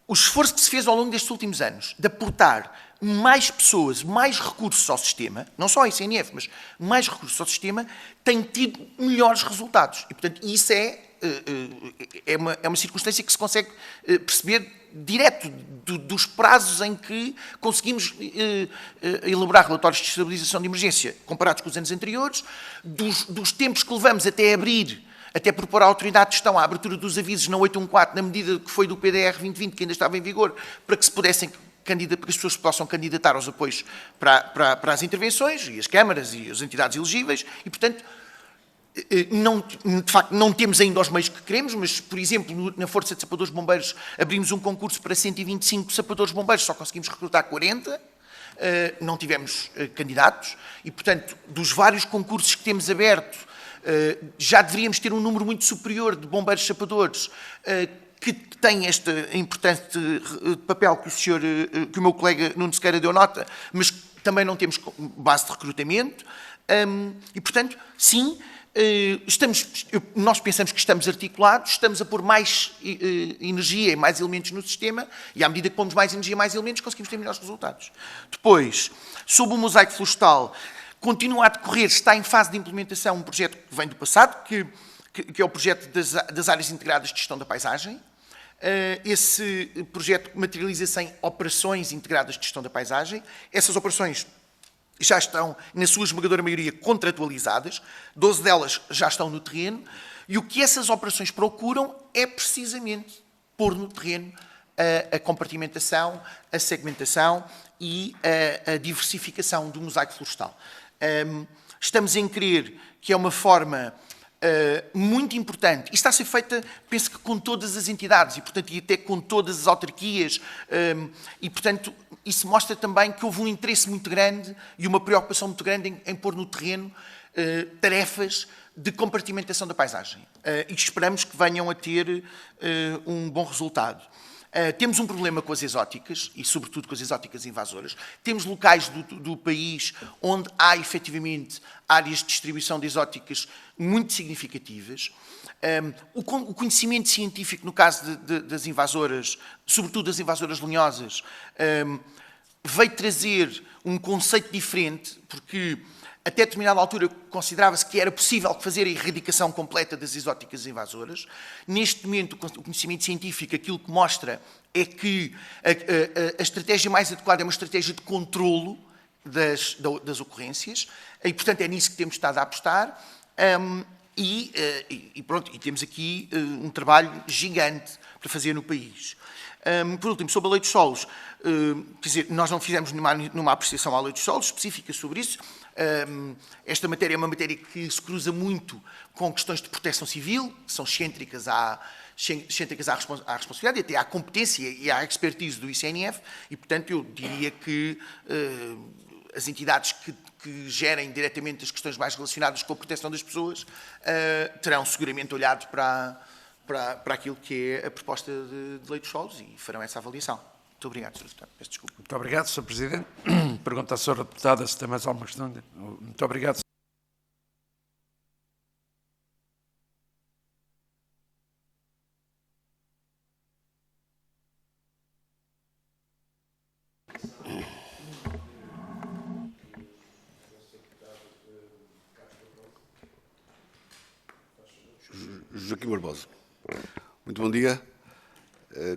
Speaker 2: o esforço que se fez ao longo destes últimos anos de aportar mais pessoas, mais recursos ao sistema, não só a ICNF, mas mais recursos ao sistema, tem tido melhores resultados. E, portanto, isso é uma circunstância que se consegue perceber direto dos prazos em que conseguimos elaborar relatórios de estabilização de emergência comparados com os anos anteriores, dos tempos que levamos até abrir, até propor à autoridade de gestão a abertura dos avisos na 814, na medida que foi do PDR 2020, que ainda estava em vigor, para que para que as pessoas possam candidatar aos apoios para as intervenções, e as câmaras e as entidades elegíveis, e, portanto, de facto, não temos ainda os meios que queremos, mas, por exemplo, na Força de Sapadores Bombeiros abrimos um concurso para 125 sapadores bombeiros, só conseguimos recrutar 40, não tivemos candidatos, e, portanto, dos vários concursos que temos aberto, já deveríamos ter um número muito superior de bombeiros sapadores que têm este importante papel que o meu colega Nuno Sequeira deu nota, mas também não temos base de recrutamento, e, portanto, sim, nós pensamos que estamos articulados, estamos a pôr mais energia e mais elementos no sistema, e à medida que pomos mais energia e mais elementos, conseguimos ter melhores resultados. Depois, sobre o mosaico florestal, continua a decorrer, está em fase de implementação um projeto que vem do passado, que é o projeto das áreas integradas de gestão da paisagem. Esse projeto materializa-se em operações integradas de gestão da paisagem. Essas operações já estão, na sua esmagadora maioria, contratualizadas, 12 delas já estão no terreno, e o que essas operações procuram é precisamente pôr no terreno a compartimentação, a segmentação e a diversificação do mosaico florestal. Estamos em crer que é uma forma muito importante, e está a ser feita, penso que com todas as entidades, e, portanto, e até com todas as autarquias, e, portanto, isso mostra também que houve um interesse muito grande e uma preocupação muito grande em pôr no terreno tarefas de compartimentação da paisagem e esperamos que venham a ter um bom resultado. Temos um problema com as exóticas, e sobretudo com as exóticas invasoras. Temos locais do país onde há, efetivamente, áreas de distribuição de exóticas muito significativas. O conhecimento científico, no caso das invasoras, sobretudo das invasoras lenhosas, veio trazer um conceito diferente, porque até determinada altura considerava-se que era possível fazer a erradicação completa das exóticas invasoras. Neste momento, o conhecimento científico, aquilo que mostra é que a estratégia mais adequada é uma estratégia de controlo das ocorrências, e, portanto, é nisso que temos estado a apostar. E temos aqui um trabalho gigante para fazer no país. Por último, sobre a lei dos solos, quer dizer, nós não fizemos nenhuma apreciação à lei dos solos específica sobre isso. Esta matéria é uma matéria que se cruza muito com questões de proteção civil, que são excêntricas à responsabilidade, e até à competência e à expertise do ICNF, e, portanto, eu diria que as entidades que gerem diretamente as questões mais relacionadas com a proteção das pessoas terão seguramente olhado para aquilo que é a proposta de lei dos solos e farão essa avaliação. Muito obrigado, Sr. Deputado. Peço desculpa.
Speaker 1: Muito obrigado, Sr. Presidente. Pergunta à Sra. Deputada se tem mais alguma questão. Muito obrigado.
Speaker 7: Joaquim Barbosa. Muito bom dia.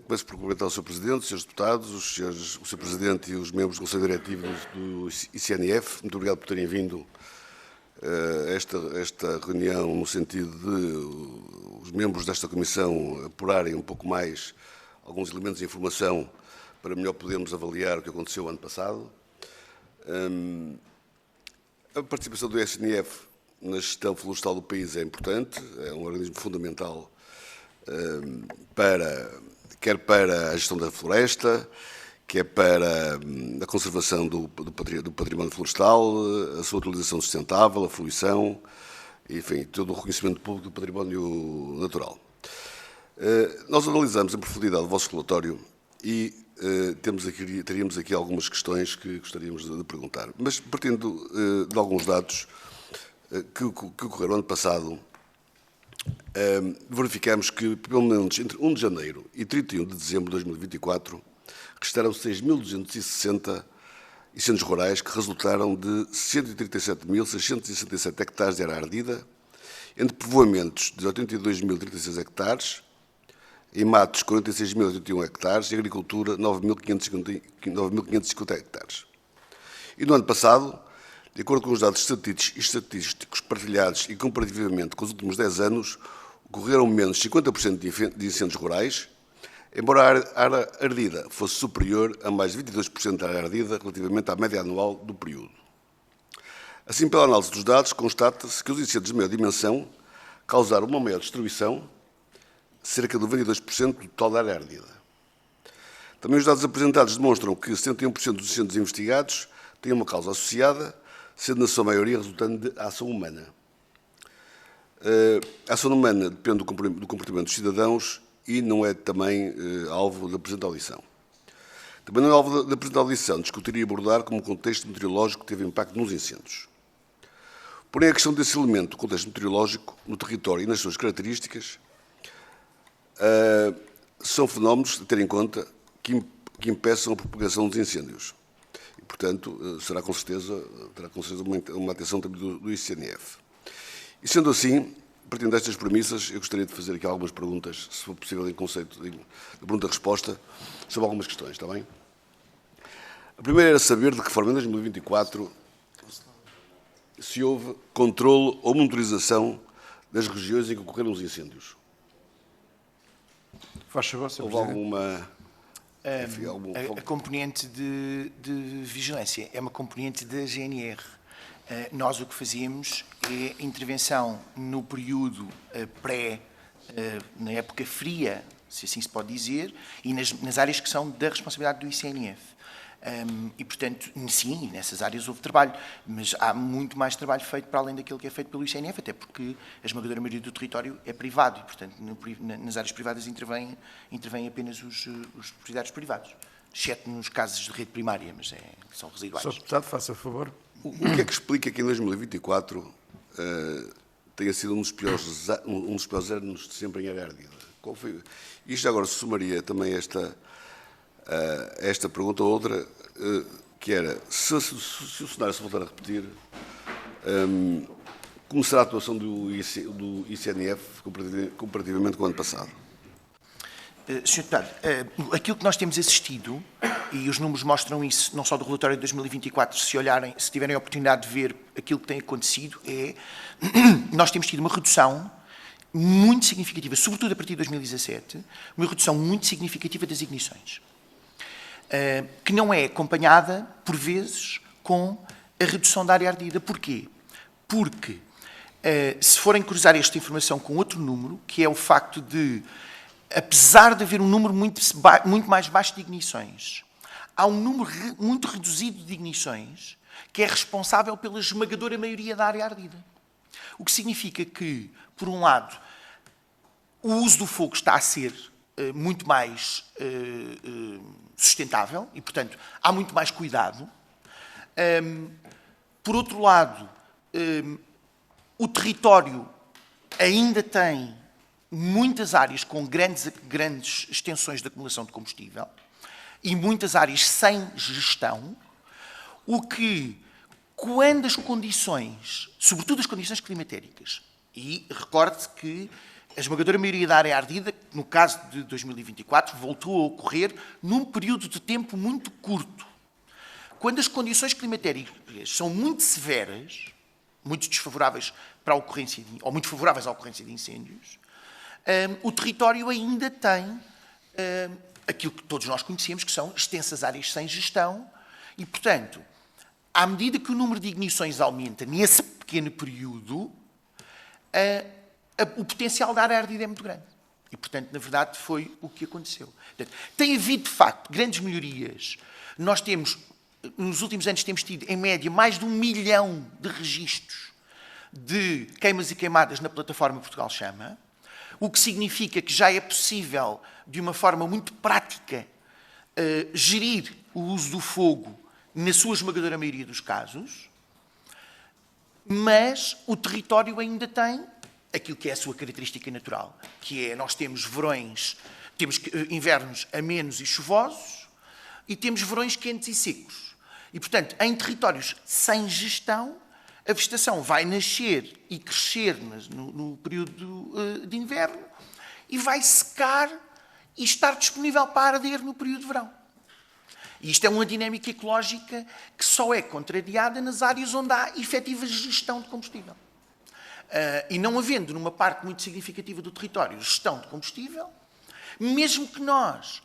Speaker 7: Começo por cumprimentar o Sr. Presidente, os Srs. Deputados, o Sr. Presidente e os membros do Conselho Diretivo do ICNF. Muito obrigado por terem vindo a esta reunião no sentido de os membros desta Comissão apurarem um pouco mais alguns elementos de informação para melhor podermos avaliar o que aconteceu ano passado. A participação do ICNF na gestão florestal do país é importante, é um organismo fundamental quer para a gestão da floresta, quer para a conservação do património florestal, a sua utilização sustentável, a fruição, enfim, todo o reconhecimento público do património natural. Nós analisamos em profundidade o vosso relatório e teríamos aqui algumas questões que gostaríamos de perguntar. Mas partindo de alguns dados que ocorreram ano passado, verificamos que, pelo menos entre 1 de janeiro e 31 de dezembro de 2024, restaram 6.260 incêndios rurais que resultaram de 137.667 hectares de área ardida, entre povoamentos de 82.036 hectares, em matos 46.081 hectares e agricultura 9.550 hectares. E no ano passado, de acordo com os dados estatísticos partilhados e comparativamente com os últimos 10 anos, ocorreram menos 50% de incêndios rurais, embora a área ardida fosse superior a mais de 22% da área ardida relativamente à média anual do período. Assim, pela análise dos dados, constata-se que os incêndios de maior dimensão causaram uma maior destruição, cerca de 22% do total da área ardida. Também os dados apresentados demonstram que 71% dos incêndios investigados têm uma causa associada, sendo na sua maioria resultante de ação humana. A ação humana depende do comportamento dos cidadãos e não é também alvo da presente audição. Também não é alvo da presente audição discutir e abordar como o contexto meteorológico teve impacto nos incêndios. Porém, a questão desse elemento, do contexto meteorológico, no território e nas suas características, são fenómenos a ter em conta que impeçam a propagação dos incêndios. Portanto, terá com certeza uma atenção também do ICNF. E sendo assim, partindo destas premissas, eu gostaria de fazer aqui algumas perguntas, se for possível, em conceito de pergunta-resposta, sobre algumas questões, está bem? A primeira era saber de que forma, em 2024, se houve controle ou monitorização das regiões em que ocorreram os incêndios.
Speaker 1: Faz favor, Sr.
Speaker 7: Houve
Speaker 1: Presidente.
Speaker 7: alguma...
Speaker 2: A componente de vigilância é uma componente da GNR. Nós o que fazemos é intervenção no período na época fria, se assim se pode dizer, e nas áreas que são da responsabilidade do ICNF. E, portanto, sim, nessas áreas houve trabalho, mas há muito mais trabalho feito para além daquilo que é feito pelo ICNF, até porque a esmagadora maioria do território é privado e, portanto, nas áreas privadas intervêm apenas os proprietários privados, exceto nos casos de rede primária, mas são residuais.
Speaker 1: Sr. Deputado, faça favor.
Speaker 7: O que é que explica que em 2024 tenha sido um dos piores anos de sempre em área ardida? Qual foi? Isto agora se somaria também esta pergunta a outra, que era, se o cenário se voltar a repetir, como será a atuação do ICNF comparativamente com o ano passado?
Speaker 2: Sr. Deputado, aquilo que nós temos assistido, e os números mostram isso, não só do relatório de 2024, se tiverem a oportunidade de ver aquilo que tem acontecido, nós temos tido uma redução muito significativa, sobretudo a partir de 2017, uma redução muito significativa das ignições, que não é acompanhada, por vezes, com a redução da área ardida. Porquê? Porque, se forem cruzar esta informação com outro número, que é o facto de, apesar de haver um número muito mais baixo de ignições, há um número muito reduzido de ignições que é responsável pela esmagadora maioria da área ardida. O que significa que, por um lado, o uso do fogo está a ser muito mais sustentável e, portanto, há muito mais cuidado. Por outro lado, o território ainda tem muitas áreas com grandes extensões de acumulação de combustível e muitas áreas sem gestão, o que, quando as condições, sobretudo as condições climatéricas, e recorde-se que a esmagadora maioria da área ardida, no caso de 2024, voltou a ocorrer num período de tempo muito curto. Quando as condições climatéricas são muito severas, muito desfavoráveis para a ocorrência, ou muito favoráveis à ocorrência de incêndios, o território ainda tem aquilo que todos nós conhecemos, que são extensas áreas sem gestão, e, portanto, à medida que o número de ignições aumenta nesse pequeno período, o potencial da área ardida é muito grande. E, portanto, na verdade, foi o que aconteceu. Portanto, tem havido, de facto, grandes melhorias. Nós temos, nos últimos anos, temos tido, em média, mais de 1 milhão de registros de queimas e queimadas na plataforma Portugal Chama, o que significa que já é possível, de uma forma muito prática, gerir o uso do fogo na sua esmagadora maioria dos casos, mas o território ainda tem aquilo que é a sua característica natural, que é, nós temos verões, temos invernos amenos e chuvosos, e temos verões quentes e secos. E, portanto, em territórios sem gestão, a vegetação vai nascer e crescer no período de inverno e vai secar e estar disponível para arder no período de verão. E isto é uma dinâmica ecológica que só é contrariada nas áreas onde há efetiva gestão de combustível. E não havendo, numa parte muito significativa do território, gestão de combustível, mesmo que nós,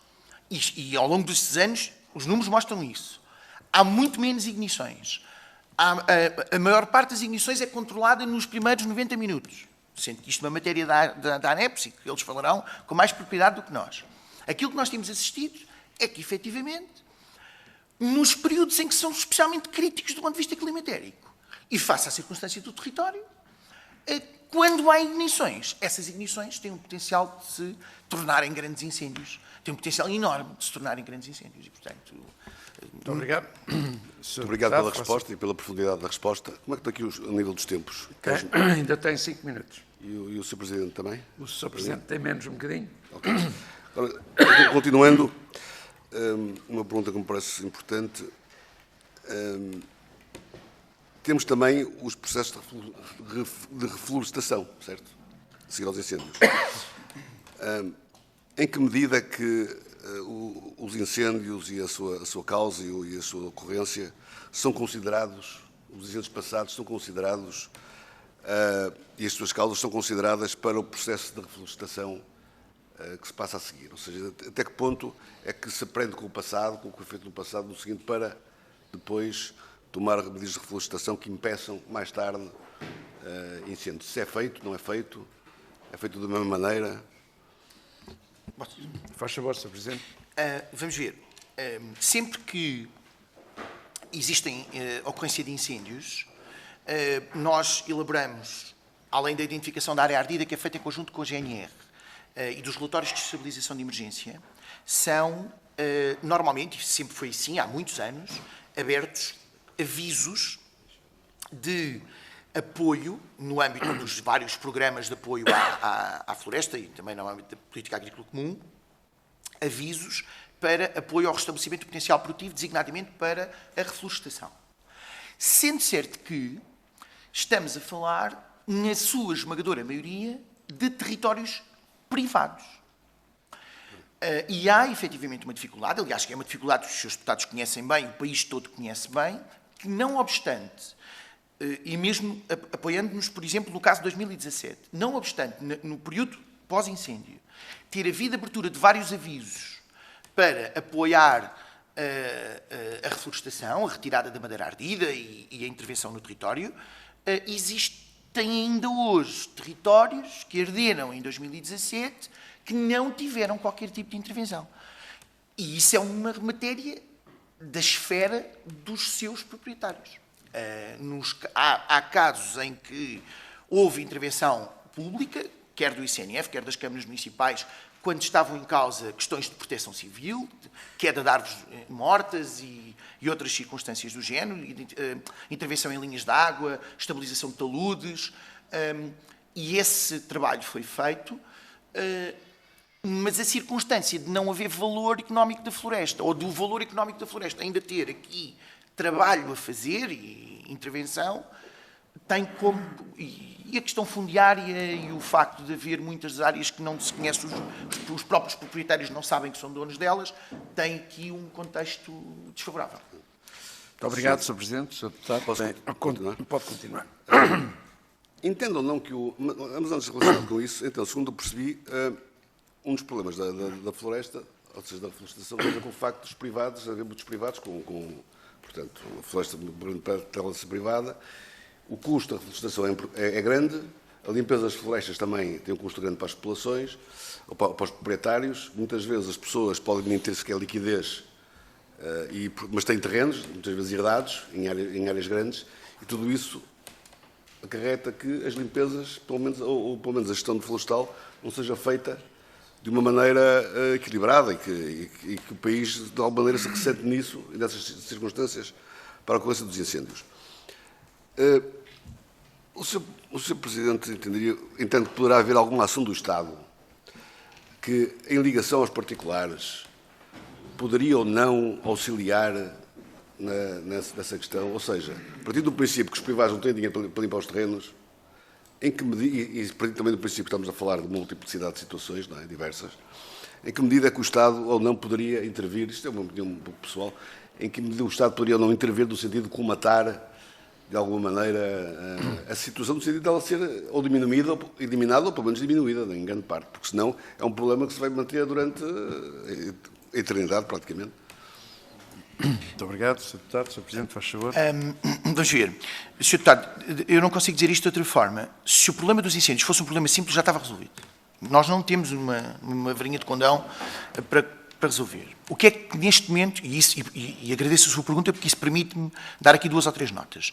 Speaker 2: e ao longo destes anos, os números mostram isso, há muito menos ignições. A maior parte das ignições é controlada nos primeiros 90 minutos. Sendo que isto é uma matéria da ANEPS, e que eles falarão com mais propriedade do que nós. Aquilo que nós temos assistido é que, efetivamente, nos períodos em que são especialmente críticos do ponto de vista climatérico, e face à circunstância do território, quando há ignições, essas ignições têm um potencial de se tornarem grandes incêndios. Têm um potencial enorme de se tornarem grandes incêndios. E, portanto,
Speaker 1: muito obrigado.
Speaker 7: Muito obrigado pela resposta e pela profundidade da resposta. Como é que está aqui o nível dos tempos?
Speaker 1: Ainda tem 5 minutos.
Speaker 7: E o Sr. Presidente também?
Speaker 1: O Sr. Presidente tem menos um bocadinho.
Speaker 7: Okay. Agora, continuando, uma pergunta que me parece importante. Temos também os processos de reflorestação, certo? A seguir aos incêndios. Em que medida é que os incêndios e a sua causa e a sua ocorrência são considerados, os incêndios passados são considerados, e as suas causas são consideradas para o processo de reflorestação que se passa a seguir? Ou seja, até que ponto é que se aprende com o passado, com o que foi feito no passado, no seguinte, para depois tomar medidas de reflorestação que impeçam mais tarde incêndios? Se é feito, não é feito da mesma maneira?
Speaker 1: Faz favor, Sr. Presidente.
Speaker 2: Vamos ver. Sempre que existem ocorrência de incêndios, nós elaboramos, além da identificação da área ardida, que é feita em conjunto com a GNR, e dos relatórios de estabilização de emergência, são, normalmente, e sempre foi assim, há muitos anos, abertos avisos de apoio, no âmbito dos vários programas de apoio à floresta e também no âmbito da política agrícola comum, avisos para apoio ao restabelecimento do potencial produtivo, designadamente para a reflorestação. Sendo certo que estamos a falar, na sua esmagadora maioria, de territórios privados. E há, efetivamente, uma dificuldade, aliás, que é uma dificuldade que os seus deputados conhecem bem, o país todo conhece bem, que não obstante, e mesmo apoiando-nos, por exemplo, no caso de 2017, não obstante, no período pós-incêndio, ter havido abertura de vários avisos para apoiar a reflorestação, a retirada da madeira ardida e a intervenção no território, existem ainda hoje territórios que arderam em 2017 que não tiveram qualquer tipo de intervenção. E isso é uma matéria da esfera dos seus proprietários. Há casos em que houve intervenção pública, quer do ICNF, quer das câmaras municipais, quando estavam em causa questões de proteção civil, queda de árvores mortas e outras circunstâncias do género, intervenção em linhas de água, estabilização de taludes, e esse trabalho foi feito, mas a circunstância de não haver valor económico da floresta, ou do valor económico da floresta ainda ter aqui trabalho a fazer e intervenção, tem como... E a questão fundiária e o facto de haver muitas áreas que não se conhece, os próprios proprietários não sabem que são donos delas, tem aqui um contexto desfavorável.
Speaker 1: Muito obrigado, Sr. Presidente. Sr. Deputado, pode continuar.
Speaker 7: Entendo ou não que mas antes relacionado com isso, então, segundo eu percebi, um dos problemas da floresta, ou seja, da reflorestação, tem a ver com o facto dos privados, haver muitos privados portanto, a floresta para ser privada, o custo da reflorestação é grande, a limpeza das florestas também tem um custo grande para as populações, ou para os proprietários. Muitas vezes as pessoas podem nem ter sequer liquidez, mas têm terrenos, muitas vezes herdados, em áreas grandes, e tudo isso acarreta que as limpezas, ou pelo menos a gestão florestal, não seja feita de uma maneira equilibrada e que o país, de alguma maneira, se ressente nisso e nessas circunstâncias para a ocorrência dos incêndios. O Sr. Presidente entende que poderá haver alguma ação do Estado que, em ligação aos particulares, poderia ou não auxiliar nessa questão? Ou seja, a partir do princípio que os privados não têm dinheiro para limpar os terrenos, em que medida, e a partir também do princípio que estamos a falar de multiplicidade de situações, não é, diversas, em que medida é que o Estado ou não poderia intervir, isto é uma opinião um pouco pessoal, em que medida o Estado poderia ou não intervir no sentido de colmatar, de alguma maneira, a situação, no sentido de ela ser ou diminuída, ou eliminada, ou pelo menos diminuída, em grande parte, porque senão é um problema que se vai manter durante a eternidade, praticamente.
Speaker 1: Muito obrigado, Sr. Deputado. Sr. Presidente, faz favor.
Speaker 2: Vamos ver. Sr. Deputado, eu não consigo dizer isto de outra forma. Se o problema dos incêndios fosse um problema simples, já estava resolvido. Nós não temos uma varinha de condão para resolver. O que é que neste momento, e agradeço a sua pergunta porque isso permite-me dar aqui 2 ou 3 notas.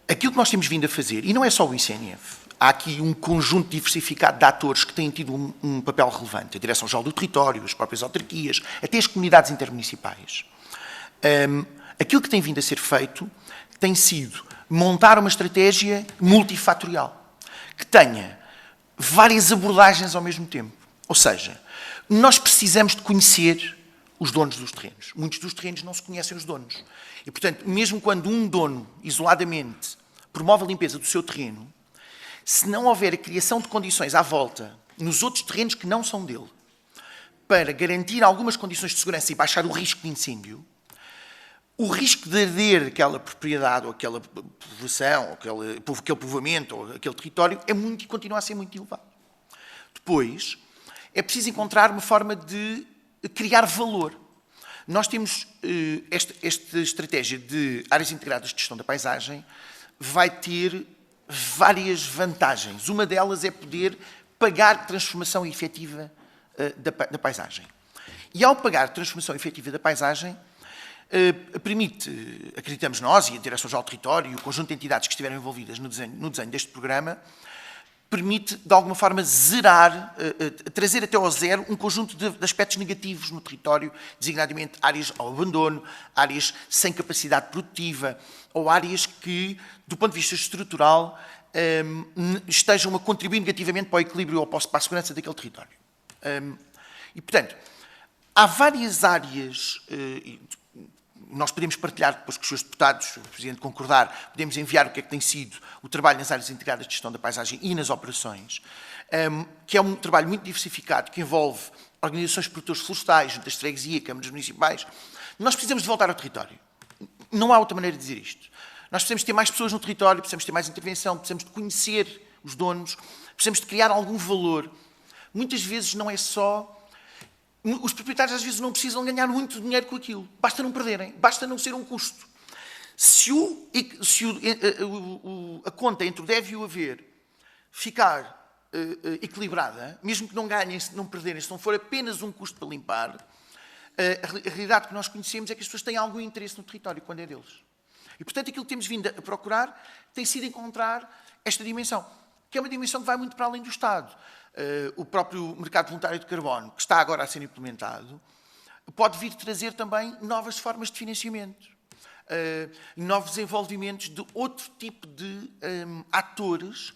Speaker 2: Aquilo que nós temos vindo a fazer, e não é só o ICNF, há aqui um conjunto diversificado de atores que têm tido um papel relevante. A Direção-Geral do Território, as próprias autarquias, até as comunidades intermunicipais. Aquilo que tem vindo a ser feito tem sido montar uma estratégia multifatorial, que tenha várias abordagens ao mesmo tempo. Ou seja, nós precisamos de conhecer os donos dos terrenos. Muitos dos terrenos não se conhecem os donos. E, portanto, mesmo quando um dono, isoladamente, promove a limpeza do seu terreno, se não houver a criação de condições à volta, nos outros terrenos que não são dele, para garantir algumas condições de segurança e baixar o risco de incêndio, o risco de arder aquela propriedade, ou aquela povoação, ou aquele povoamento, ou aquele território, continua a ser muito elevado. Depois, é preciso encontrar uma forma de criar valor. Nós temos esta estratégia de áreas integradas de gestão da paisagem, vai ter várias vantagens. Uma delas é poder pagar transformação efetiva da paisagem. E ao pagar transformação efetiva da paisagem, permite, acreditamos nós, e a Direção-Geral do Território, e o conjunto de entidades que estiveram envolvidas no desenho deste programa, permite, de alguma forma, zerar, trazer até ao zero um conjunto de aspectos negativos no território, designadamente áreas ao abandono, áreas sem capacidade produtiva, ou áreas que, do ponto de vista estrutural, estejam a contribuir negativamente para o equilíbrio ou para a segurança daquele território. E, portanto, há várias áreas, nós podemos partilhar depois com os seus deputados, se o Presidente concordar, podemos enviar o que é que tem sido o trabalho nas áreas integradas de gestão da paisagem e nas operações, que é um trabalho muito diversificado, que envolve organizações de produtores florestais, das freguesia, câmaras municipais. Nós precisamos de voltar ao território. Não há outra maneira de dizer isto. Nós precisamos ter mais pessoas no território, precisamos ter mais intervenção, precisamos de conhecer os donos, precisamos de criar algum valor. Muitas vezes não é só... Os proprietários às vezes não precisam ganhar muito dinheiro com aquilo. Basta não perderem, basta não ser um custo. Se a conta entre o deve e o haver ficar equilibrada, mesmo que não ganhem, se não perderem, se não for apenas um custo para limpar, a realidade que nós conhecemos é que as pessoas têm algum interesse no território quando é deles. E, portanto, aquilo que temos vindo a procurar tem sido encontrar esta dimensão, que é uma dimensão que vai muito para além do Estado. O próprio mercado voluntário de carbono, que está agora a ser implementado, pode vir trazer também novas formas de financiamento, novos desenvolvimentos de outro tipo de atores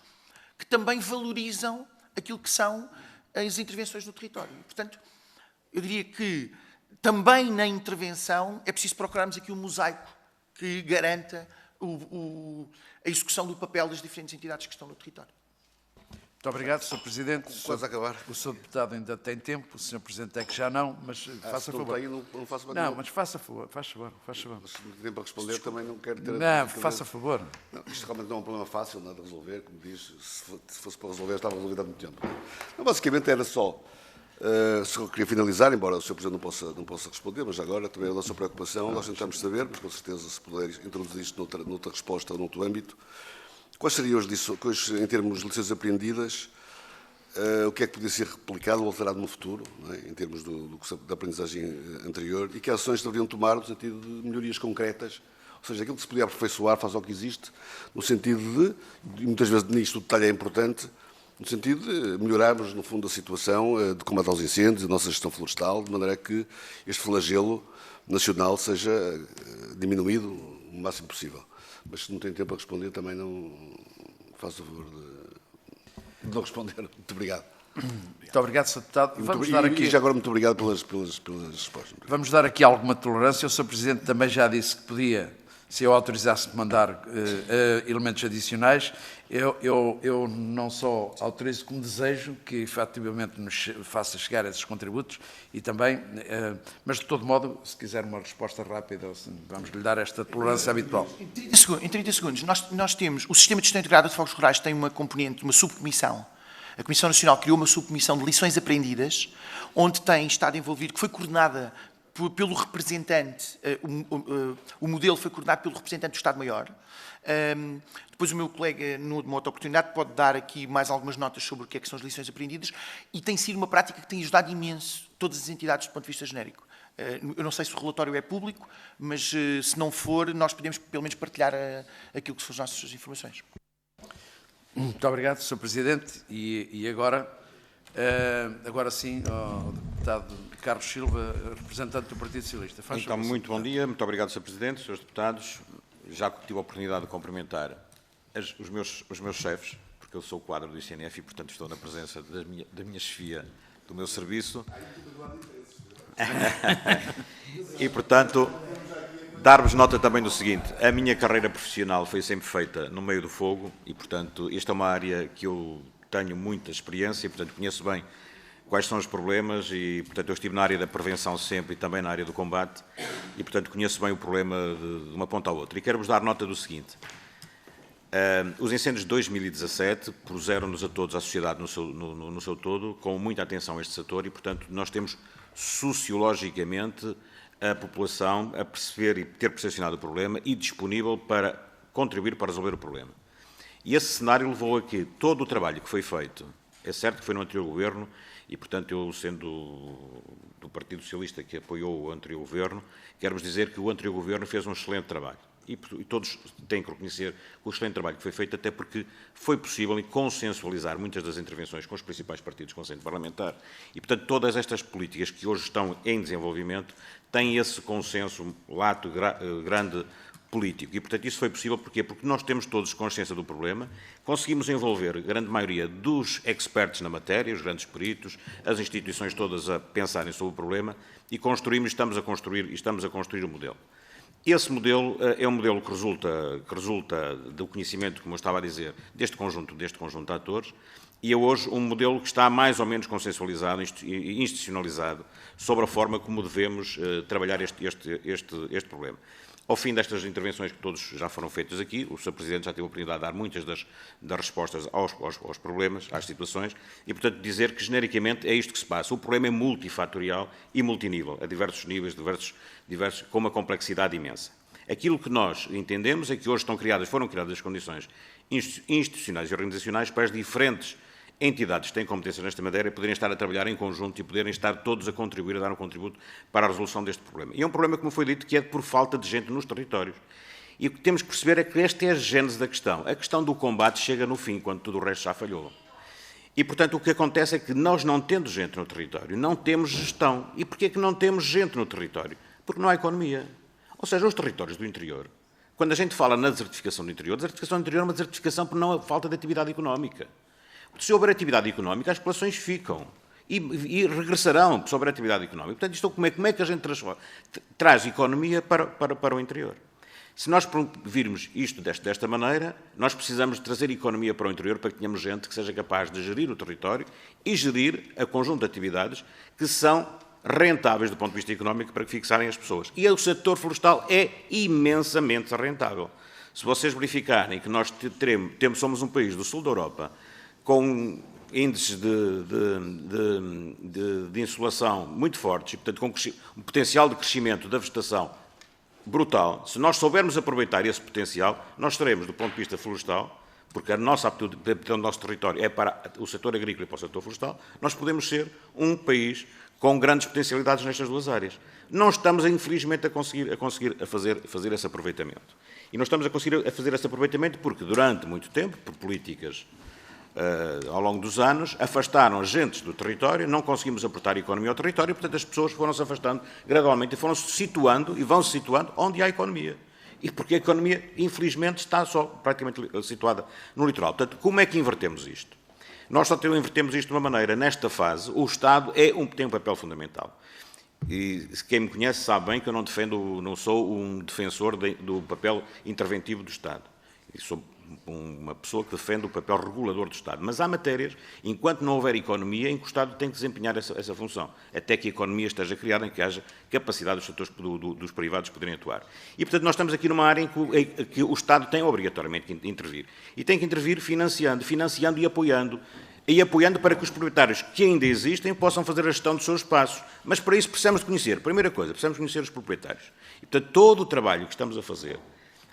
Speaker 2: que também valorizam aquilo que são as intervenções no território. Portanto, eu diria que também na intervenção é preciso procurarmos aqui um mosaico que garanta a execução do papel das diferentes entidades que estão no território.
Speaker 1: Muito obrigado, Sr. Presidente.
Speaker 7: Quase a acabar.
Speaker 1: O Sr. Deputado ainda tem tempo, o Sr. Presidente é que já não, mas faça favor.
Speaker 7: Não faço mais
Speaker 1: Não, mas faça favor, faz favor.
Speaker 7: Se me tempo para responder, também não quero ter...
Speaker 1: Não, faça favor.
Speaker 7: Não, isto realmente não é um problema fácil, nada de resolver, como diz, se fosse para resolver, estava resolvido há muito tempo. Não, basicamente era só, só queria finalizar, embora o Sr. Presidente não possa responder, mas agora também a nossa preocupação, nós tentamos saber, mas com certeza se puder introduzir isto noutra resposta ou noutro âmbito, quais seriam em termos de licenças apreendidas, o que é que podia ser replicado ou alterado no futuro, não é? Em termos da aprendizagem anterior, e que ações deveriam tomar no sentido de melhorias concretas, ou seja, aquilo que se podia aperfeiçoar face ao que existe, no sentido de, e muitas vezes nisto o detalhe é importante, no sentido de melhorarmos, no fundo, a situação de combate aos incêndios, a nossa gestão florestal, de maneira que este flagelo nacional seja diminuído o máximo possível. Mas se não tem tempo a responder, também não faço o favor de não responder. Muito obrigado.
Speaker 1: Muito obrigado, Sr. Deputado.
Speaker 7: E já agora muito obrigado pelas respostas.
Speaker 1: Vamos dar aqui alguma tolerância. O Sr. Presidente também já disse que podia, se eu autorizasse mandar elementos adicionais. Eu não só autorizo como desejo que efetivamente nos faça chegar esses contributos e também, mas de todo modo, se quiser uma resposta rápida, vamos lhe dar esta tolerância habitual.
Speaker 2: Em 30 segundos, nós temos, o Sistema de Gestão Integrada de Fogos Rurais tem uma componente, uma subcomissão. A Comissão Nacional criou uma subcomissão de lições aprendidas, onde tem estado envolvido, que foi coordenada pelo representante, o modelo foi coordenado pelo representante do Estado-Maior. Depois o meu colega, numa outra oportunidade, pode dar aqui mais algumas notas sobre o que é que são as lições aprendidas, e tem sido uma prática que tem ajudado imenso todas as entidades do ponto de vista genérico. Eu não sei se o relatório é público, mas se não for, nós podemos pelo menos partilhar aquilo que são as nossas informações.
Speaker 1: Muito obrigado, Sr. Presidente. E agora sim, ao deputado Carlos Silva, representante do Partido Socialista.
Speaker 8: Então, muito bom dia, muito obrigado, Sr. Presidente, Srs. Deputados. Já tive a oportunidade de cumprimentar os meus chefes, porque eu sou o quadro do ICNF e, portanto, estou na presença da minha chefia, do meu serviço. E, portanto, dar-vos nota também do seguinte: a minha carreira profissional foi sempre feita no meio do fogo e, portanto, esta é uma área que eu tenho muita experiência e, portanto, conheço bem quais são os problemas e, portanto, eu estive na área da prevenção sempre e também na área do combate e, portanto, conheço bem o problema de uma ponta à outra. E quero-vos dar nota do seguinte: os incêndios de 2017 puseram-nos a todos, a sociedade no seu todo, com muita atenção a este setor e, portanto, nós temos sociologicamente a população a perceber e ter percepcionado o problema e disponível para contribuir para resolver o problema. E esse cenário levou a que todo o trabalho que foi feito É certo que foi no anterior governo e, portanto, eu, sendo do Partido Socialista que apoiou o anterior governo, quero-vos dizer que o anterior governo fez um excelente trabalho. E todos têm que reconhecer o excelente trabalho que foi feito, até porque foi possível consensualizar muitas das intervenções com os principais partidos com assento parlamentar. E, portanto, todas estas políticas que hoje estão em desenvolvimento têm esse consenso lato grande político. E, portanto, isso foi possível porquê? Porque nós temos todos consciência do problema, conseguimos envolver a grande maioria dos expertos na matéria, os grandes peritos, as instituições todas a pensarem sobre o problema e estamos a construir o modelo. Esse modelo é um modelo que resulta do conhecimento, como eu estava a dizer, deste conjunto de atores, e é hoje um modelo que está mais ou menos consensualizado e institucionalizado sobre a forma como devemos trabalhar este problema. Ao fim destas intervenções que todos já foram feitas aqui, o Sr. Presidente já teve a oportunidade de dar muitas das respostas aos problemas, às situações, e, portanto, dizer que, genericamente, é isto que se passa. O problema é multifatorial e multinível, a diversos níveis, diversos, com uma complexidade imensa. Aquilo que nós entendemos é que hoje foram criadas as condições institucionais e organizacionais para as diferentes entidades que têm competência nesta matéria poderem estar a trabalhar em conjunto e poderem estar todos a contribuir, a dar um contributo para a resolução deste problema. E é um problema, como foi dito, que é por falta de gente nos territórios. E o que temos que perceber é que esta é a gênese da questão. A questão do combate chega no fim, quando tudo o resto já falhou. E, portanto, o que acontece é que nós, não tendo gente no território, não temos gestão. E porquê é que não temos gente no território? Porque não há economia. Ou seja, os territórios do interior, quando a gente fala na desertificação do interior é uma desertificação por não falta de atividade económica. Se houver atividade económica, as populações ficam e regressarão se houver atividade económica. Portanto, como é que a gente traz economia para o interior? Se nós virmos isto desta maneira, nós precisamos de trazer economia para o interior para que tenhamos gente que seja capaz de gerir o território e gerir a conjunto de atividades que são rentáveis do ponto de vista económico para que fixarem as pessoas. E o setor florestal é imensamente rentável. Se vocês verificarem que nós somos um país do sul da Europa com índices de insolação muito fortes e, portanto, com um potencial de crescimento da vegetação brutal, se nós soubermos aproveitar esse potencial, nós teremos, do ponto de vista florestal, porque a nossa aptitude do nosso território é para o setor agrícola e para o setor florestal, nós podemos ser um país com grandes potencialidades nestas duas áreas. Não estamos, infelizmente, a conseguir fazer esse aproveitamento. E não estamos a conseguir fazer esse aproveitamento porque, durante muito tempo, por políticas ao longo dos anos, afastaram agentes do território, não conseguimos aportar economia ao território, portanto as pessoas foram-se afastando gradualmente e foram-se situando e vão-se situando onde há economia. E porque a economia, infelizmente, está só praticamente situada no litoral. Portanto, como é que invertemos isto? Nós só invertemos isto de uma maneira. Nesta fase, o Estado tem um papel fundamental. E quem me conhece sabe bem que eu não sou um defensor do papel interventivo do Estado. Eu sou uma pessoa que defende o papel regulador do Estado. Mas há matérias, enquanto não houver economia, em que o Estado tem que desempenhar essa função, até que a economia esteja criada, em que haja capacidade dos setores dos privados poderem atuar. E, portanto, nós estamos aqui numa área em que o Estado tem obrigatoriamente que intervir. E tem que intervir financiando e apoiando. E apoiando para que os proprietários que ainda existem possam fazer a gestão dos seus espaços. Mas, para isso, precisamos de conhecer. Primeira coisa, precisamos conhecer os proprietários. E, portanto, todo o trabalho que estamos a fazer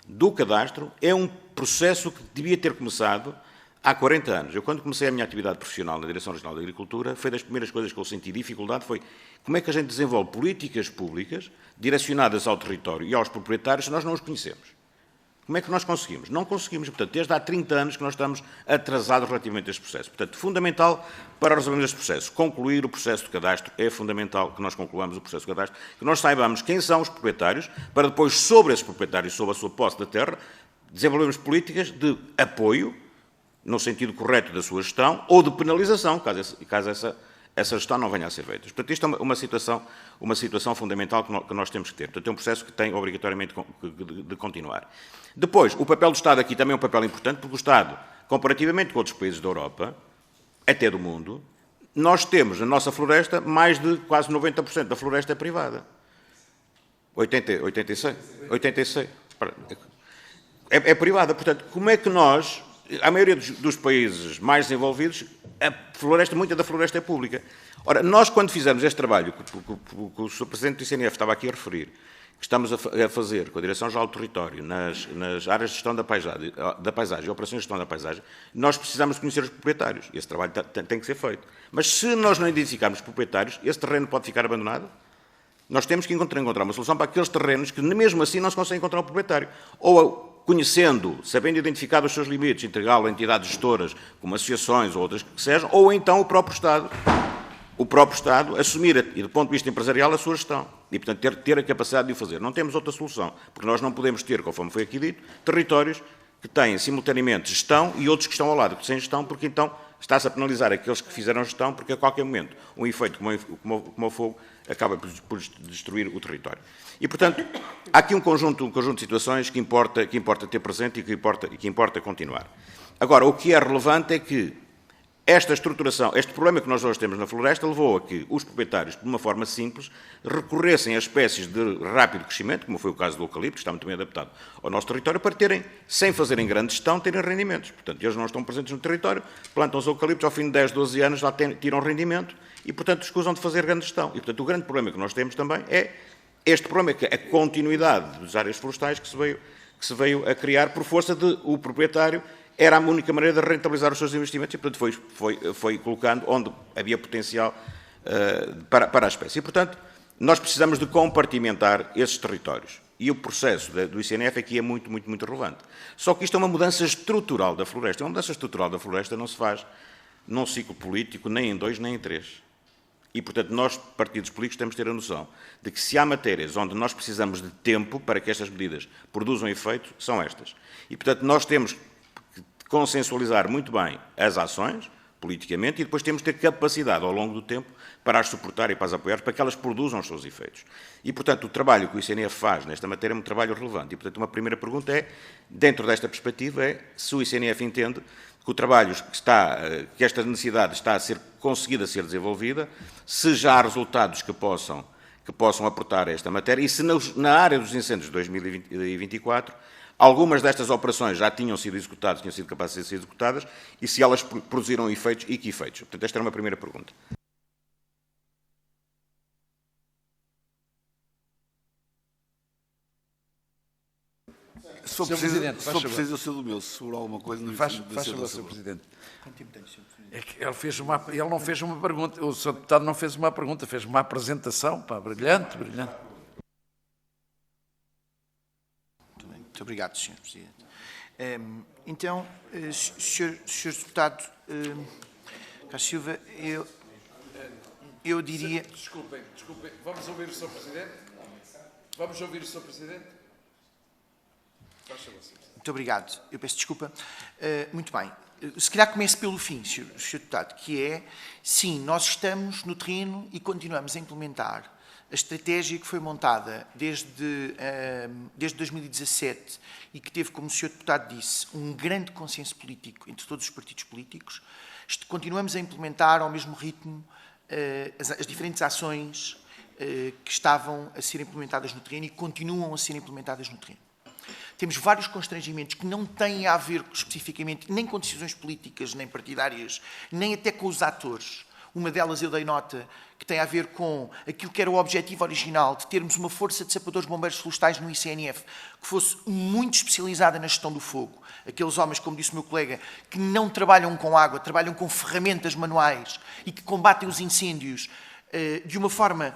Speaker 8: do cadastro é um processo que devia ter começado há 40 anos. Eu, quando comecei a minha atividade profissional na Direção Regional da Agricultura, foi das primeiras coisas que eu senti dificuldade, foi como é que a gente desenvolve políticas públicas direcionadas ao território e aos proprietários se nós não os conhecemos. Como é que nós conseguimos? Não conseguimos. Portanto, desde há 30 anos que nós estamos atrasados relativamente a este processo. Portanto, fundamental para resolvermos este processo. Concluir o processo de cadastro. É fundamental que nós concluamos o processo de cadastro, que nós saibamos quem são os proprietários, para depois, sobre esses proprietários, sobre a sua posse da terra, desenvolvermos políticas de apoio, no sentido correto da sua gestão, ou de penalização, caso essa gestão não venha a ser feita. Portanto, isto é uma situação fundamental que nós temos que ter. Portanto, é um processo que tem obrigatoriamente de continuar. Depois, o papel do Estado aqui também é um papel importante, porque o Estado, comparativamente com outros países da Europa, até do mundo, nós temos na nossa floresta mais de quase 90% da floresta é privada. 86. É privada. Portanto, como é que nós, a maioria dos países mais desenvolvidos, muita da floresta é pública. Ora, nós, quando fizemos este trabalho, que o Sr. Presidente do ICNF estava aqui a referir, que estamos a fazer com a Direção-Geral do Território, nas áreas de gestão da paisagem e operações de gestão da paisagem, nós precisamos conhecer os proprietários. Esse trabalho tem que ser feito. Mas se nós não identificarmos proprietários, esse terreno pode ficar abandonado? Nós temos que encontrar uma solução para aqueles terrenos que, mesmo assim, não se consegue encontrar um proprietário. Ou conhecendo, sabendo identificar os seus limites, entregá-lo a entidades gestoras, como associações ou outras que sejam, ou então o próprio Estado assumir, e do ponto de vista empresarial, a sua gestão. E, portanto, ter a capacidade de o fazer. Não temos outra solução, porque nós não podemos ter, conforme foi aqui dito, territórios que têm simultaneamente gestão e outros que estão ao lado, sem gestão, porque então está-se a penalizar aqueles que fizeram gestão, porque a qualquer momento um efeito como o fogo acaba por destruir o território. E, portanto, há aqui um conjunto de situações que importa ter presente e que importa continuar. Agora, o que é relevante é que esta estruturação, este problema que nós hoje temos na floresta levou a que os proprietários, de uma forma simples, recorressem a espécies de rápido crescimento, como foi o caso do eucalipto, que está muito bem adaptado ao nosso território, para terem, sem fazerem grande gestão, terem rendimentos. Portanto, eles não estão presentes no território, plantam os eucaliptos, ao fim de 10, 12 anos já tiram rendimento e, portanto, escusam de fazer grande gestão. E, portanto, o grande problema que nós temos também é este problema, que é a continuidade das áreas florestais que se veio a criar por força de o proprietário era a única maneira de rentabilizar os seus investimentos e, portanto, foi colocando onde havia potencial para a espécie. E, portanto, nós precisamos de compartimentar esses territórios. E o processo do ICNF aqui é muito, muito, muito relevante. Só que isto é uma mudança estrutural da floresta. Uma mudança estrutural da floresta não se faz num ciclo político, nem em 2, nem em 3. E, portanto, nós, partidos políticos, temos de ter a noção de que se há matérias onde nós precisamos de tempo para que estas medidas produzam efeito, são estas. E, portanto, nós temos consensualizar muito bem as ações, politicamente, e depois temos de ter capacidade, ao longo do tempo, para as suportar e para as apoiar, para que elas produzam os seus efeitos. E, portanto, o trabalho que o ICNF faz nesta matéria é um trabalho relevante. E, portanto, uma primeira pergunta é, dentro desta perspectiva, é se o ICNF entende que o trabalho que esta necessidade está a ser conseguida a ser desenvolvida, se já há resultados que possam aportar a esta matéria, e se na área dos incêndios de 2024, algumas destas operações já tinham sido executadas, tinham sido capazes de ser executadas, e se elas produziram efeitos e que efeitos. Portanto, esta era uma primeira pergunta.
Speaker 7: Se for preciso, eu sou do meu. Se sobrar alguma coisa,
Speaker 1: faz favor, Sr. Presidente. É que ele não fez uma pergunta, o Sr. Deputado não fez uma pergunta, fez uma apresentação, pá, brilhante, brilhante.
Speaker 2: Muito obrigado, Sr. Presidente. Então, Sr. Deputado Carlos Silva, eu diria...
Speaker 1: Desculpem, vamos ouvir o Sr. Presidente? Vamos ouvir o Sr. Presidente?
Speaker 2: Muito obrigado. Eu peço desculpa. Muito bem. Se calhar começo pelo fim, Sr. Deputado, que é, sim, nós estamos no terreno e continuamos a implementar a estratégia que foi montada desde 2017 e que teve, como o Sr. Deputado disse, um grande consenso político entre todos os partidos políticos. Continuamos a implementar ao mesmo ritmo as diferentes ações que estavam a ser implementadas no terreno e continuam a ser implementadas no terreno. Temos vários constrangimentos que não têm a ver especificamente nem com decisões políticas, nem partidárias, nem até com os atores. Uma delas eu dei nota que tem a ver com aquilo que era o objetivo original de termos uma força de sapadores bombeiros florestais no ICNF que fosse muito especializada na gestão do fogo. Aqueles homens, como disse o meu colega, que não trabalham com água, trabalham com ferramentas manuais e que combatem os incêndios de uma forma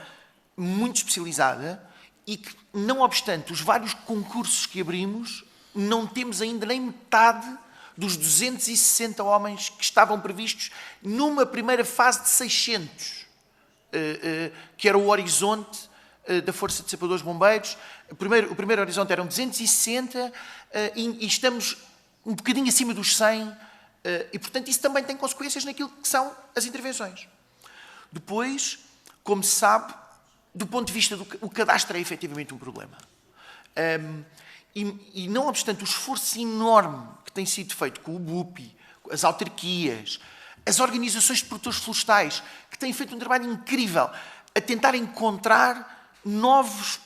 Speaker 2: muito especializada e que, não obstante os vários concursos que abrimos, não temos ainda nem metade dos 260 homens que estavam previstos numa primeira fase de 600, que era o horizonte da Força de Sapadores Bombeiros. O primeiro horizonte eram 260 e estamos um bocadinho acima dos 100 e, portanto, isso também tem consequências naquilo que são as intervenções. Depois, como se sabe, do ponto de vista do cadastro é efetivamente um problema. E não obstante o esforço enorme que tem sido feito com o BUPI, as autarquias, as organizações de produtores florestais, que têm feito um trabalho incrível a tentar encontrar novos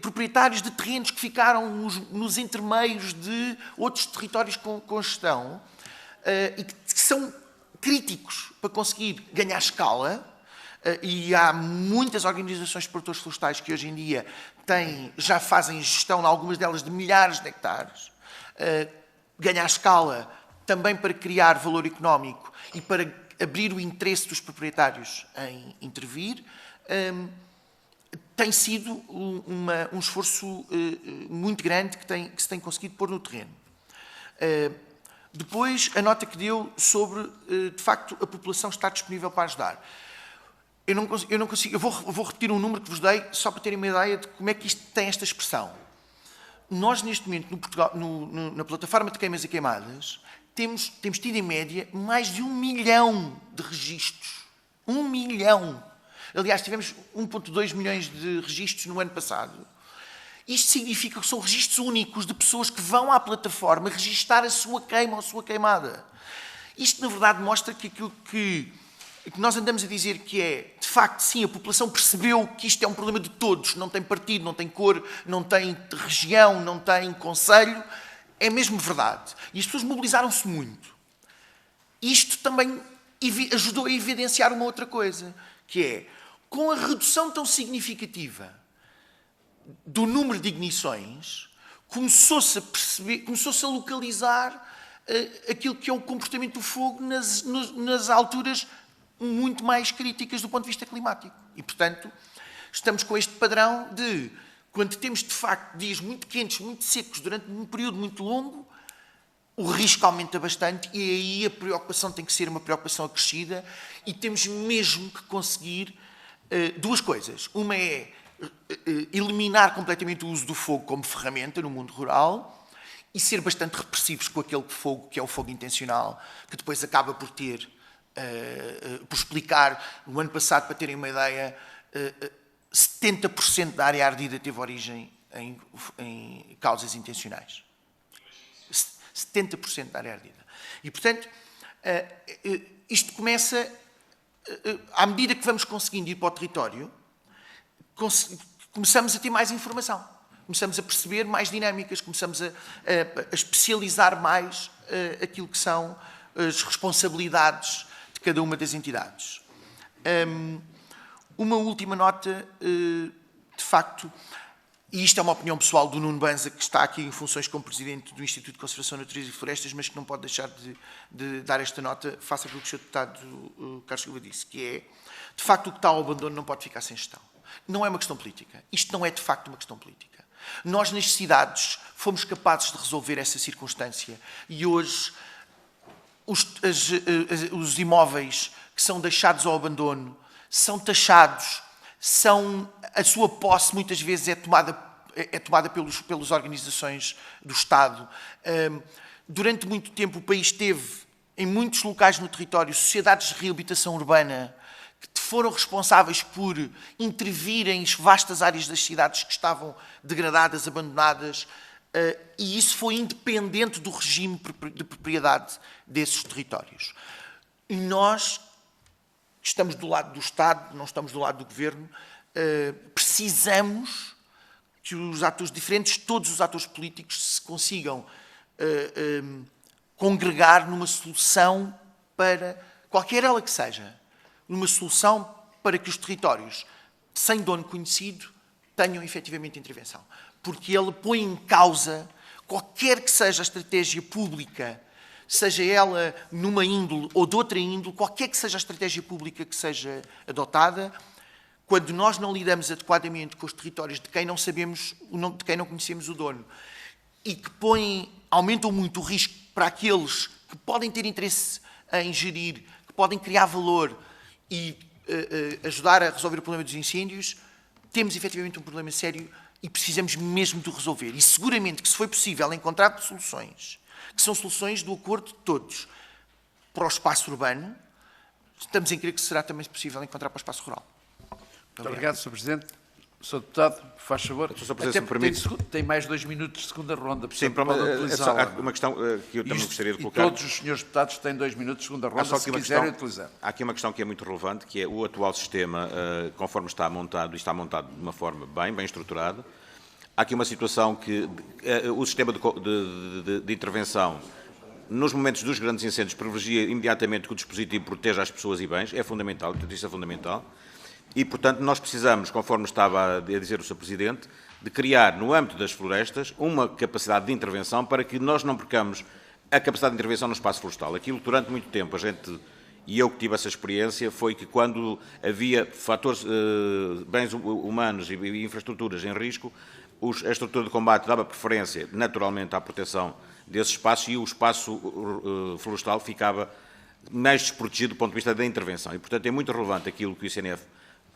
Speaker 2: proprietários de terrenos que ficaram nos intermeios de outros territórios com gestão e que são críticos para conseguir ganhar escala, e há muitas organizações de produtores florestais que hoje em dia já fazem gestão, algumas delas de milhares de hectares, ganhar escala também para criar valor económico e para abrir o interesse dos proprietários em intervir, tem sido um esforço muito grande que se tem conseguido pôr no terreno. Depois, a nota que deu sobre, de facto, a população estar disponível para ajudar. Eu não consigo, eu vou repetir um número que vos dei, só para terem uma ideia de como é que isto tem esta expressão. Nós, neste momento, na plataforma de queimas e queimadas, temos tido, em média, mais de 1 milhão de registros. 1 milhão! Aliás, tivemos 1,2 milhões de registros no ano passado. Isto significa que são registros únicos de pessoas que vão à plataforma registar a sua queima ou a sua queimada. Isto, na verdade, mostra que aquilo que nós andamos a dizer que é, de facto, sim, a população percebeu que isto é um problema de todos, não tem partido, não tem cor, não tem região, não tem concelho, é mesmo verdade. E as pessoas mobilizaram-se muito. Isto também ajudou a evidenciar uma outra coisa, que é, com a redução tão significativa do número de ignições, começou-se a perceber, começou-se a localizar aquilo que é o comportamento do fogo nas alturas muito mais críticas do ponto de vista climático. E, portanto, estamos com este padrão de, quando temos, de facto, dias muito quentes, muito secos, durante um período muito longo, o risco aumenta bastante e aí a preocupação tem que ser uma preocupação acrescida e temos mesmo que conseguir duas coisas. Uma é eliminar completamente o uso do fogo como ferramenta no mundo rural e ser bastante repressivos com aquele fogo que é o fogo intencional, que depois acaba por ter, por explicar, no ano passado, para terem uma ideia, 70% da área ardida teve origem em causas intencionais. 70% da área ardida. E, portanto, isto começa, à medida que vamos conseguindo ir para o território, começamos a ter mais informação, começamos a perceber mais dinâmicas, começamos a especializar mais aquilo que são as responsabilidades de cada uma das entidades. Uma última nota, de facto, e isto é uma opinião pessoal do Nuno Banza, que está aqui em funções como Presidente do Instituto de Conservação da Natureza e Florestas, mas que não pode deixar de dar esta nota face àquilo que o Sr. Deputado Carlos Silva disse, que é, de facto, o que está ao abandono não pode ficar sem gestão. Não é uma questão política. Isto não é, de facto, uma questão política. Nós, nas cidades, fomos capazes de resolver essa circunstância e hoje os imóveis que são deixados ao abandono são taxados, a sua posse muitas vezes é tomada pelas organizações do Estado. Durante muito tempo o país teve, em muitos locais no território, sociedades de reabilitação urbana que foram responsáveis por intervir em vastas áreas das cidades que estavam degradadas, abandonadas, e isso foi independente do regime de propriedade desses territórios. E nós, que estamos do lado do Estado, não estamos do lado do Governo, precisamos que os atores diferentes, todos os atores políticos, se consigam congregar numa solução para, qualquer ela que seja, numa solução para que os territórios, sem dono conhecido, tenham efetivamente intervenção. Porque ele põe em causa qualquer que seja a estratégia pública, seja ela numa índole ou de outra índole, qualquer que seja a estratégia pública que seja adotada, quando nós não lidamos adequadamente com os territórios de quem não sabemos, de quem não conhecemos o dono, e que aumentam muito o risco para aqueles que podem ter interesse em gerir, que podem criar valor e ajudar a resolver o problema dos incêndios, temos efetivamente um problema sério e precisamos mesmo de o resolver. E seguramente que se foi possível encontrar soluções, que são soluções do acordo de todos para o espaço urbano, estamos em crer que será também possível encontrar para o espaço rural.
Speaker 1: Muito obrigado, Sr. Presidente. Sr. Deputado, faz favor.
Speaker 8: Sr. Presidente, se me permite...
Speaker 1: tem mais 2 minutos de segunda ronda.
Speaker 8: Sim, há uma questão que eu também gostaria de colocar.
Speaker 1: E todos os senhores deputados têm 2 minutos de segunda ronda, se quiserem utilizar.
Speaker 8: Há aqui uma questão que é muito relevante, que é o atual sistema, conforme está montado, e está montado de uma forma bem estruturada. Há aqui uma situação que o sistema de intervenção nos momentos dos grandes incêndios, privilegia imediatamente que o dispositivo proteja as pessoas e bens, é fundamental, portanto, isso é fundamental. E, portanto, nós precisamos, conforme estava a dizer o Sr. Presidente, de criar, no âmbito das florestas, uma capacidade de intervenção para que nós não percamos a capacidade de intervenção no espaço florestal. Aquilo, durante muito tempo, e eu que tive essa experiência, foi que quando havia fatores, bens humanos e infraestruturas em risco, a estrutura de combate dava preferência, naturalmente, à proteção desse espaço e o espaço florestal ficava mais desprotegido do ponto de vista da intervenção. E, portanto, é muito relevante aquilo que o ICNF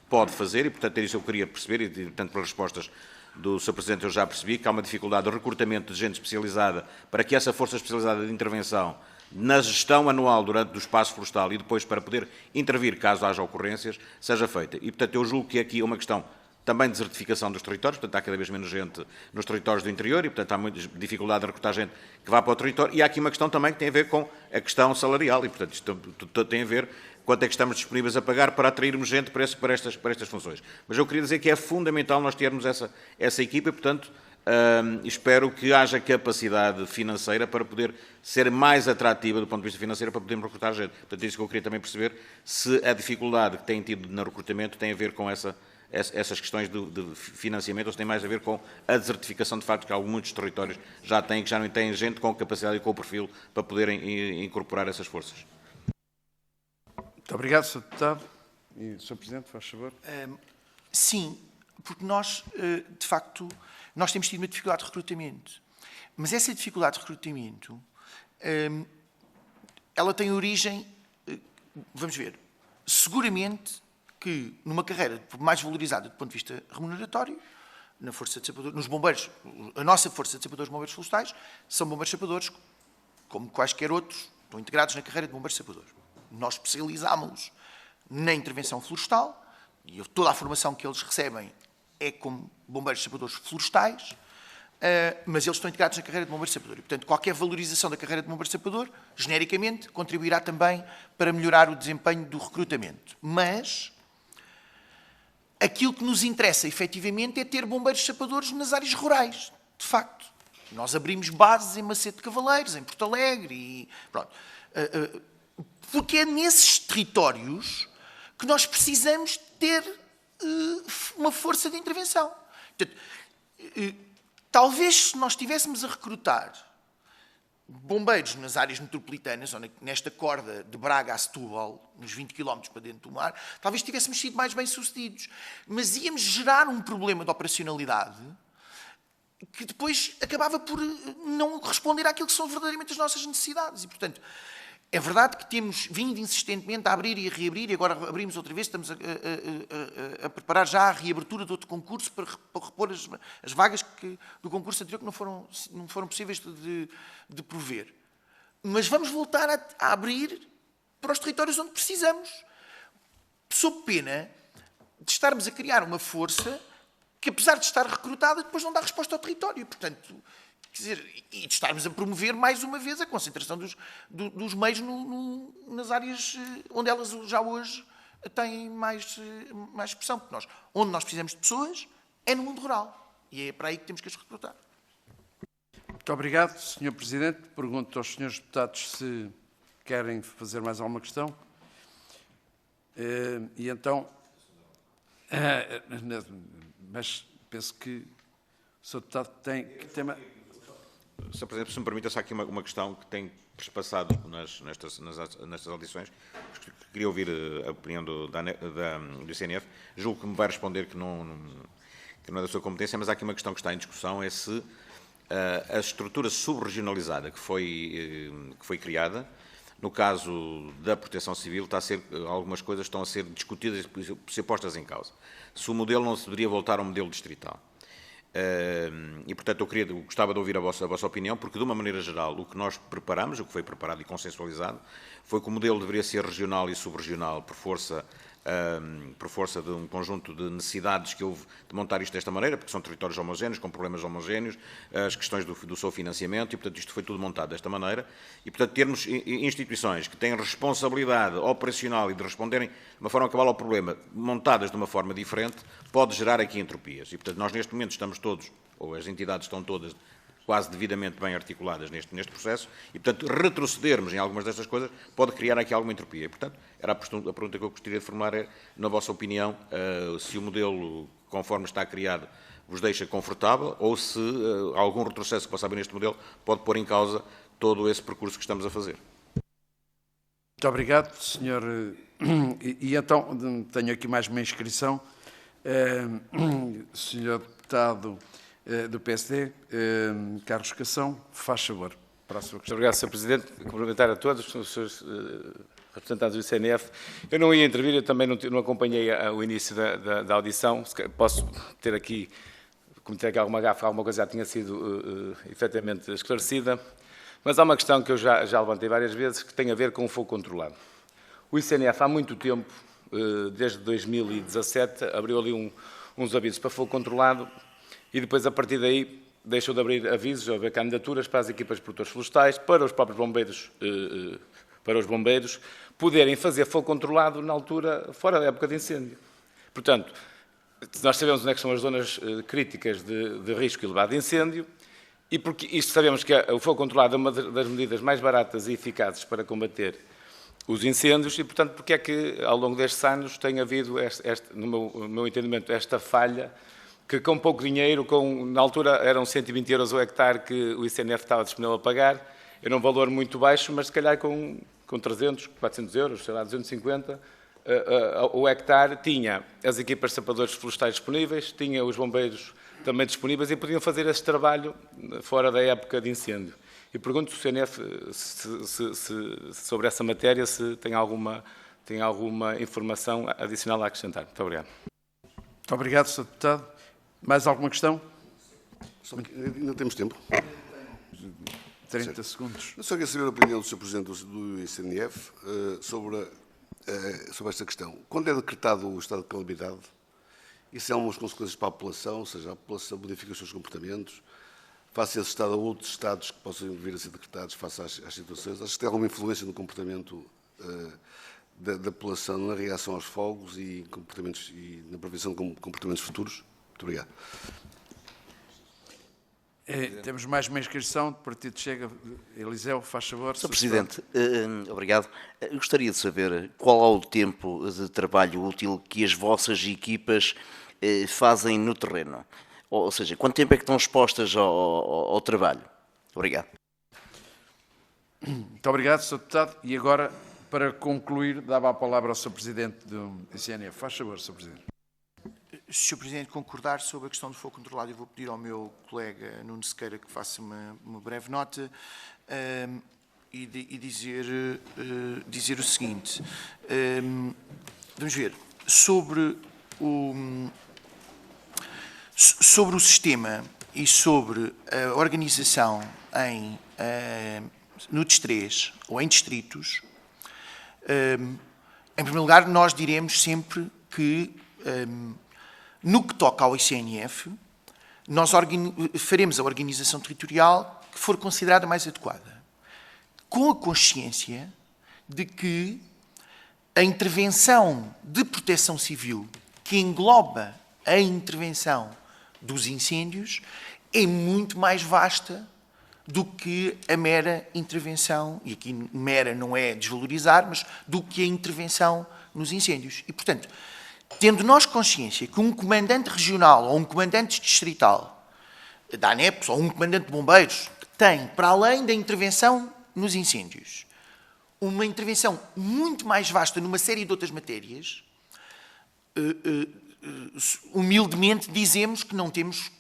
Speaker 8: pode fazer e, portanto, é isso que eu queria perceber e, portanto, pelas respostas do Sr. Presidente eu já percebi que há uma dificuldade de recrutamento de gente especializada para que essa força especializada de intervenção na gestão anual do espaço florestal e depois para poder intervir caso haja ocorrências, seja feita. E, portanto, eu julgo que aqui é uma questão também de desertificação dos territórios, portanto, há cada vez menos gente nos territórios do interior e, portanto, há muita dificuldade de recrutar gente que vá para o território. E há aqui uma questão também que tem a ver com a questão salarial e, portanto, isto tem a ver quanto é que estamos disponíveis a pagar para atrairmos gente para estas funções. Mas eu queria dizer que é fundamental nós termos essa equipa e, portanto, espero que haja capacidade financeira para poder ser mais atrativa do ponto de vista financeiro para podermos recrutar gente. Portanto, é isso que eu queria também perceber, se a dificuldade que têm tido no recrutamento tem a ver com essas questões de financiamento ou se tem mais a ver com a desertificação de facto que muitos territórios já têm, que já não têm gente com capacidade e com o perfil para poderem incorporar essas forças.
Speaker 1: Muito obrigado, Sr. Deputado. E, Sr. Presidente, faz favor.
Speaker 2: Sim, porque nós, de facto, nós temos tido uma dificuldade de recrutamento. Mas essa dificuldade de recrutamento, ela tem origem, vamos ver, seguramente que numa carreira mais valorizada do ponto de vista remuneratório, na Força de Sapadores, nos bombeiros, a nossa Força de Sapadores Bombeiros Florestais, são bombeiros sapadores, como quaisquer outros, estão integrados na carreira de bombeiros sapadores. Nós especializámos-los na intervenção florestal e toda a formação que eles recebem é como bombeiros sapadores florestais, mas eles estão integrados na carreira de bombeiro sapador. E, portanto, qualquer valorização da carreira de bombeiro sapador, genericamente, contribuirá também para melhorar o desempenho do recrutamento. Mas aquilo que nos interessa, efetivamente, é ter bombeiros sapadores nas áreas rurais, de facto. Nós abrimos bases em Macedo de Cavaleiros, em Porto Alegre, e pronto. Porque é nesses territórios que nós precisamos ter uma força de intervenção. Portanto, talvez se nós estivéssemos a recrutar bombeiros nas áreas metropolitanas, ou nesta corda de Braga a Setúbal, nos 20 km para dentro do mar, talvez tivéssemos sido mais bem-sucedidos. Mas íamos gerar um problema de operacionalidade que depois acabava por não responder àquilo que são verdadeiramente as nossas necessidades. E, portanto, é verdade que temos vindo insistentemente a abrir e a reabrir, e agora abrimos outra vez, estamos a preparar já a reabertura de outro concurso para repor as vagas do concurso anterior que não foram possíveis de prover. Mas vamos voltar a abrir para os territórios onde precisamos, sob pena de estarmos a criar uma força que, apesar de estar recrutada, depois não dá resposta ao território. Portanto, quer dizer, e de estarmos a promover mais uma vez a concentração dos meios nas áreas onde elas já hoje têm mais expressão. Porque onde nós precisamos de pessoas é no mundo rural. E é para aí que temos que as recrutar.
Speaker 1: Muito obrigado, Sr. Presidente. Pergunto aos senhores deputados se querem fazer mais alguma questão. E então... Mas penso que o Sr. Deputado tem tema...
Speaker 8: Sr. Presidente, se me permite, há aqui uma questão que tem perpassado nestas audições. Queria ouvir a opinião do ICNF. Julgo que me vai responder que não é da sua competência, mas há aqui uma questão que está em discussão, é se a estrutura subregionalizada que foi criada, no caso da Proteção Civil, algumas coisas estão a ser discutidas e ser postas em causa. Se o modelo não se deveria voltar a um modelo distrital. E, portanto, eu gostava de ouvir a vossa opinião, porque, de uma maneira geral, o que nós preparamos, o que foi preparado e consensualizado, foi que o modelo deveria ser regional e subregional por força de um conjunto de necessidades que houve de montar isto desta maneira, porque são territórios homogéneos, com problemas homogéneos, as questões do seu financiamento, e, portanto, isto foi tudo montado desta maneira, e, portanto, termos instituições que têm responsabilidade operacional e de responderem de uma forma cabal ao problema, montadas de uma forma diferente, pode gerar aqui entropias. E, portanto, nós neste momento estamos todos, ou as entidades estão todas, quase devidamente bem articuladas neste processo e, portanto, retrocedermos em algumas destas coisas pode criar aqui alguma entropia. E, portanto, era a pergunta que eu gostaria de formular é, na vossa opinião, se o modelo, conforme está criado, vos deixa confortável ou se algum retrocesso que possa haver neste modelo pode pôr em causa todo esse percurso que estamos a fazer.
Speaker 1: Muito obrigado, Sr. E então, tenho aqui mais uma inscrição. Sr. Deputado do PSD, Carlos Cação, faz favor. Para a sua questão.
Speaker 9: Muito obrigado, Sr. Presidente. Cumprimentar a todos os seus representantes do ICNF. Eu não ia intervir, eu também não acompanhei o início da audição. Posso ter aqui, cometer aqui alguma gafe, alguma coisa já tinha sido efetivamente esclarecida. Mas há uma questão que eu já levantei várias vezes, que tem a ver com o fogo controlado. O ICNF há muito tempo, desde 2017, abriu ali uns avisos para fogo controlado e depois, a partir daí, deixou de abrir avisos, haver candidaturas para as equipas de produtores florestais, para os próprios bombeiros, poderem fazer fogo controlado na altura, fora da época de incêndio. Portanto, nós sabemos onde é que são as zonas críticas de risco elevado de incêndio, e porque isto sabemos que o fogo controlado é uma das medidas mais baratas e eficazes para combater os incêndios, e, portanto, porque é que, ao longo destes anos, tem havido, no meu entendimento, esta falha, que com pouco dinheiro, na altura eram 120 euros o hectare que o ICNF estava disponível a pagar, era um valor muito baixo, mas se calhar com 300, 400 euros, sei lá, 250, o hectare tinha as equipas de sapadores florestais disponíveis, tinha os bombeiros também disponíveis e podiam fazer esse trabalho fora da época de incêndio. E pergunto se o ICNF, sobre essa matéria, se tem alguma informação adicional a acrescentar. Muito obrigado.
Speaker 1: Muito obrigado, Sr. Deputado. Mais alguma questão?
Speaker 7: Ainda temos tempo.
Speaker 1: 30 segundos.
Speaker 7: Eu só quero saber a opinião do Sr. Presidente do ICNF sobre esta questão. Quando é decretado o estado de calamidade, isso é algumas consequências para a população, ou seja, a população modifica os seus comportamentos, face a esse estado a outros estados que possam vir a ser decretados face às situações. Acho que tem alguma influência no comportamento da população na reação aos fogos e na prevenção de comportamentos futuros. Muito obrigado.
Speaker 1: Temos mais uma inscrição do Partido Chega. Eliseu, faz favor.
Speaker 4: Sr. Presidente, obrigado. Eu gostaria de saber qual é o tempo de trabalho útil que as vossas equipas fazem no terreno. Ou seja, quanto tempo é que estão expostas ao trabalho? Obrigado.
Speaker 1: Muito obrigado, Sr. Deputado. E agora, para concluir, dava a palavra ao Sr. Presidente do ICNF. Faz favor, Sr. Presidente.
Speaker 2: Sr. Presidente, concordar sobre a questão do fogo controlado, eu vou pedir ao meu colega Nuno Sequeira que faça uma breve nota e dizer o seguinte. Vamos ver. Sobre o sistema e sobre a organização no DIS3 ou em distritos, em primeiro lugar, nós diremos sempre que no que toca ao ICNF, nós faremos a organização territorial que for considerada mais adequada, com a consciência de que a intervenção de proteção civil, que engloba a intervenção dos incêndios, é muito mais vasta do que a mera intervenção, e aqui mera não é desvalorizar, mas do que a intervenção nos incêndios. E, portanto, tendo nós consciência que um comandante regional ou um comandante distrital da ANEPS ou um comandante de bombeiros tem, para além da intervenção nos incêndios, uma intervenção muito mais vasta numa série de outras matérias, humildemente dizemos que não temos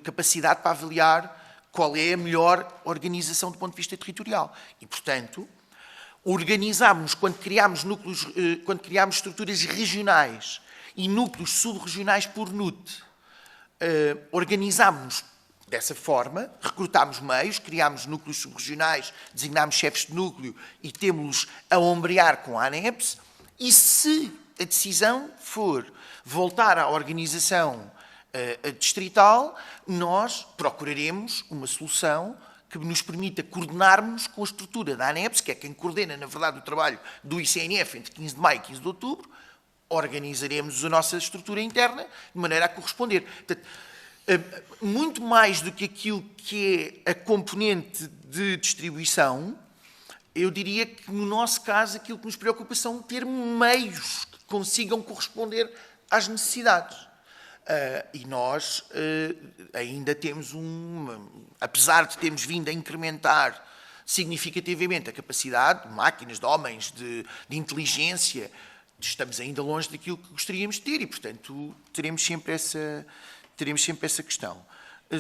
Speaker 2: capacidade para avaliar qual é a melhor organização do ponto de vista territorial. E, portanto, organizámos-nos quando criámos estruturas regionais e núcleos sub-regionais por NUT. Organizámos-nos dessa forma, recrutámos meios, criámos núcleos sub-regionais, designámos chefes de núcleo e temos-los a ombrear com a ANEPS, e se a decisão for voltar à organização distrital, nós procuraremos uma solução que nos permita coordenarmos com a estrutura da ANEPS, que é quem coordena, na verdade, o trabalho do ICNF entre 15 de maio e 15 de outubro, organizaremos a nossa estrutura interna de maneira a corresponder. Portanto, muito mais do que aquilo que é a componente de distribuição, eu diria que, no nosso caso, aquilo que nos preocupa são ter meios que consigam corresponder às necessidades. E nós ainda temos apesar de termos vindo a incrementar significativamente a capacidade de máquinas, de homens, de inteligência, estamos ainda longe daquilo que gostaríamos de ter e, portanto, teremos sempre essa questão.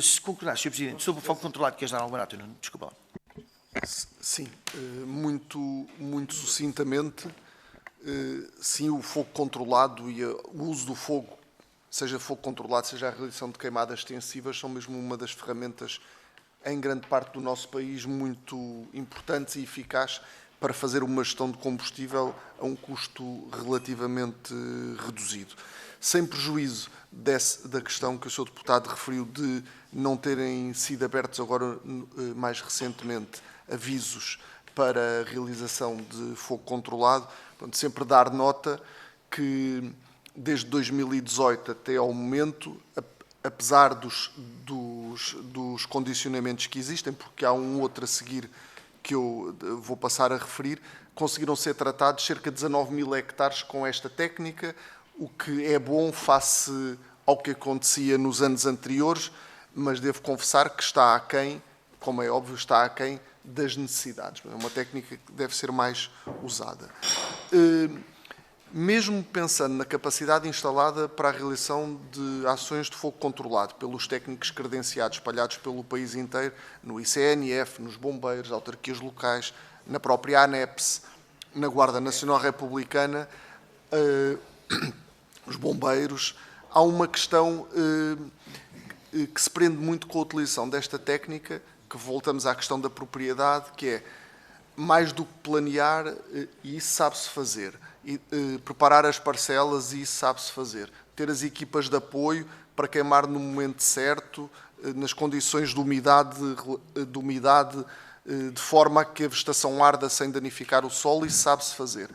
Speaker 2: Se concordar, Sr. Presidente, sobre o fogo controlado, queres dar alguma nota? Não, desculpa lá.
Speaker 3: Sim, muito sucintamente, sim, o fogo controlado e o uso do fogo, seja fogo controlado, seja a realização de queimadas extensivas, são mesmo uma das ferramentas, em grande parte do nosso país, muito importantes e eficazes para fazer uma gestão de combustível a um custo relativamente reduzido. Sem prejuízo da questão que o Sr. Deputado referiu de não terem sido abertos agora, mais recentemente, avisos para a realização de fogo controlado, portanto, sempre dar nota que desde 2018 até ao momento, apesar dos condicionamentos que existem, porque há um outro a seguir que eu vou passar a referir, conseguiram ser tratados cerca de 19 mil hectares com esta técnica, o que é bom face ao que acontecia nos anos anteriores, mas devo confessar que está aquém, como é óbvio, está aquém das necessidades. É uma técnica que deve ser mais usada. Mesmo pensando na capacidade instalada para a realização de ações de fogo controlado pelos técnicos credenciados espalhados pelo país inteiro, no ICNF, nos bombeiros, autarquias locais, na própria ANEPS, na Guarda Nacional Republicana, os bombeiros, há uma questão que se prende muito com a utilização desta técnica, que voltamos à questão da propriedade, que é mais do que planear, e isso sabe-se fazer, preparar as parcelas, e isso sabe-se fazer, ter as equipas de apoio para queimar no momento certo, nas condições de umidade, de forma a que a vegetação arda sem danificar o solo, isso sabe-se fazer.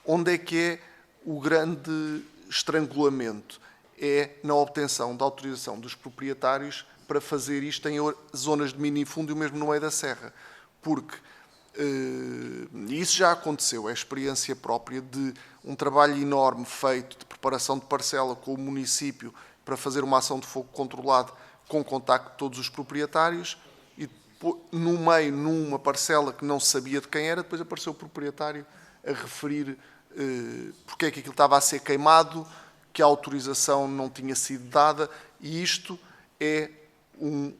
Speaker 3: Onde é que é o grande estrangulamento? É na obtenção da autorização dos proprietários para fazer isto em zonas de minifúndio, mesmo no meio da serra. Porque isso já aconteceu, é a experiência própria de um trabalho enorme feito de preparação de parcela com o município para fazer uma ação de fogo controlado com contacto de todos os proprietários e no meio, numa parcela que não se sabia de quem era, depois apareceu o proprietário a referir porque é que aquilo estava a ser queimado, que a autorização não tinha sido dada, e isto é um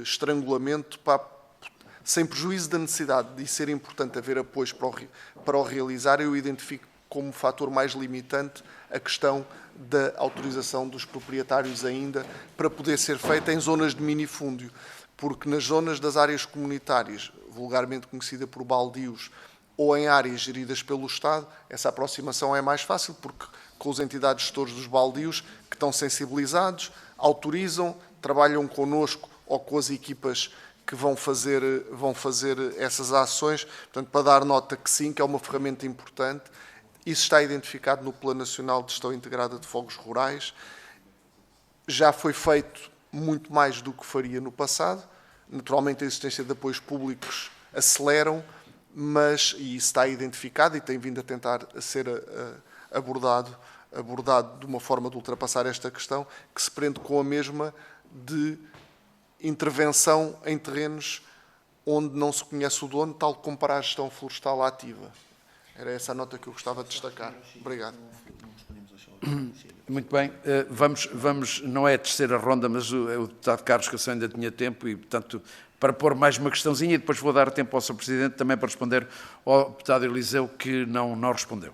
Speaker 3: estrangulamento sem prejuízo da necessidade de ser importante haver apoios para o realizar. Eu identifico como fator mais limitante a questão da autorização dos proprietários ainda para poder ser feita em zonas de minifúndio, porque nas zonas das áreas comunitárias, vulgarmente conhecida por baldios, ou em áreas geridas pelo Estado, essa aproximação é mais fácil, porque com as entidades gestores dos baldios, que estão sensibilizados, autorizam, trabalham connosco ou com as equipas que vão fazer essas ações. Portanto, para dar nota que sim, que é uma ferramenta importante. Isso está identificado no Plano Nacional de Gestão Integrada de Fogos Rurais. Já foi feito muito mais do que faria no passado. Naturalmente, a existência de apoios públicos aceleram, mas e isso está identificado e tem vindo a tentar ser abordado de uma forma de ultrapassar esta questão, que se prende com a mesma de intervenção em terrenos onde não se conhece o dono, tal como para a gestão florestal ativa. Era essa a nota que eu gostava de destacar. Obrigado.
Speaker 1: Muito bem. Vamos, não é a terceira ronda, mas o deputado Carlos Cação ainda tinha tempo e, portanto, para pôr mais uma questãozinha, e depois vou dar tempo ao Sr. Presidente também para responder ao deputado Eliseu, que não respondeu.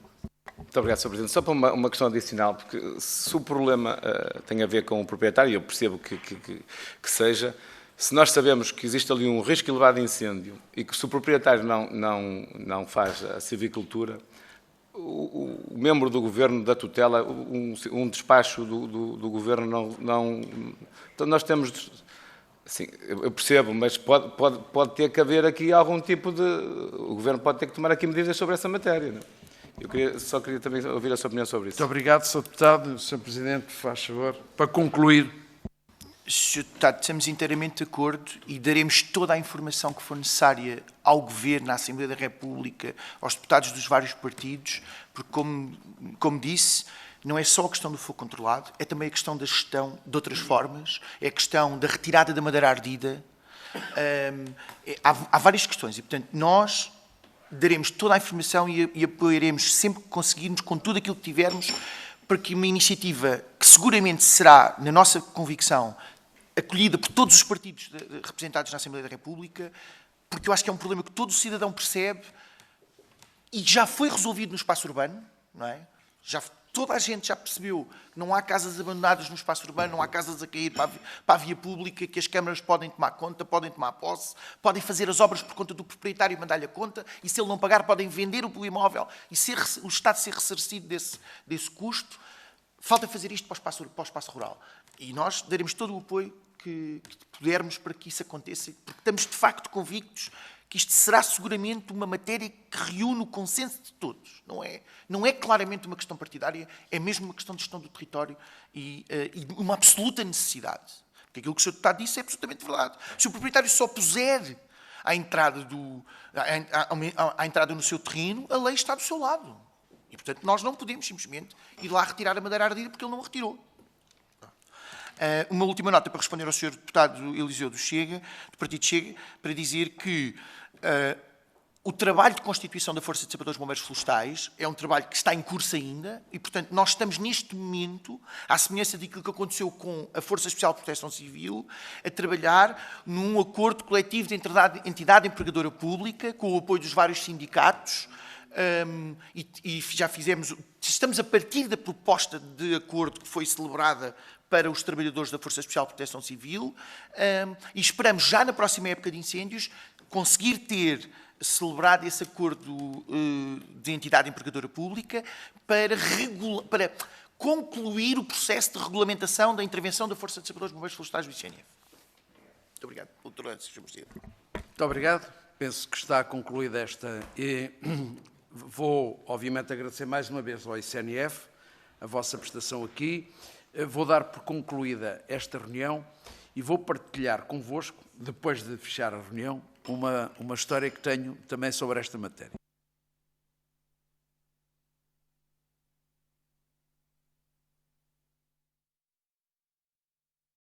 Speaker 9: Muito obrigado, Sr. Presidente. Só para uma questão adicional, porque se o problema tem a ver com o proprietário, eu percebo que seja, se nós sabemos que existe ali um risco elevado de incêndio e que se o proprietário não faz a silvicultura, o membro do Governo da tutela, um despacho do Governo não... Então nós temos... Sim, eu percebo, mas pode ter que haver aqui algum tipo de... O Governo pode ter que tomar aqui medidas sobre essa matéria, não é? Eu só queria também ouvir a sua opinião sobre isso.
Speaker 1: Muito obrigado, Sr. Deputado. Sr. Presidente, faz favor, para concluir.
Speaker 2: Sr. Deputado, estamos inteiramente de acordo e daremos toda a informação que for necessária ao Governo, à Assembleia da República, aos deputados dos vários partidos, porque, como disse, não é só a questão do fogo controlado, é também a questão da gestão de outras formas, é a questão da retirada da madeira ardida. Há várias questões e, portanto, nós daremos toda a informação e apoiaremos sempre que conseguirmos, com tudo aquilo que tivermos, para que uma iniciativa que seguramente será, na nossa convicção, acolhida por todos os partidos representados na Assembleia da República, porque eu acho que é um problema que todo o cidadão percebe e já foi resolvido no espaço urbano, não é? Toda a gente já percebeu que não há casas abandonadas no espaço urbano, não há casas a cair para a via pública, que as câmaras podem tomar conta, podem tomar posse, podem fazer as obras por conta do proprietário e mandar-lhe a conta, e se ele não pagar podem vender o imóvel e o Estado ser ressarcido desse custo. Falta fazer isto para o espaço rural. E nós daremos todo o apoio que pudermos para que isso aconteça, porque estamos de facto convictos que isto será seguramente uma matéria que reúne o consenso de todos. Não é claramente uma questão partidária, é mesmo uma questão de gestão do território e uma absoluta necessidade. Porque aquilo que o Sr. Deputado disse é absolutamente verdade. Se o proprietário só puser à entrada no seu terreno, a lei está do seu lado. E, portanto, nós não podemos simplesmente ir lá retirar a madeira ardida porque ele não a retirou. Uma última nota para responder ao Sr. Deputado Eliseu do Partido Chega, para dizer que o trabalho de constituição da Força de Sapadores Bombeiros Florestais é um trabalho que está em curso ainda e, portanto, nós estamos neste momento, à semelhança daquilo que aconteceu com a Força Especial de Proteção Civil, a trabalhar num acordo coletivo de entidade empregadora pública, com o apoio dos vários sindicatos, e já estamos a partir da proposta de acordo que foi celebrada para os trabalhadores da Força Especial de Proteção Civil e esperamos já na próxima época de incêndios conseguir ter celebrado esse acordo de entidade empregadora pública para concluir o processo de regulamentação da intervenção da Força de Sapadores Bombeiros Florestais do ICNF. Muito obrigado pela tolerância, Sr. Presidente.
Speaker 1: Muito obrigado. Penso que está concluída esta. Vou, obviamente, agradecer mais uma vez ao ICNF a vossa prestação aqui. Vou dar por concluída esta reunião e vou partilhar convosco, depois de fechar a reunião, uma história que tenho também sobre esta matéria.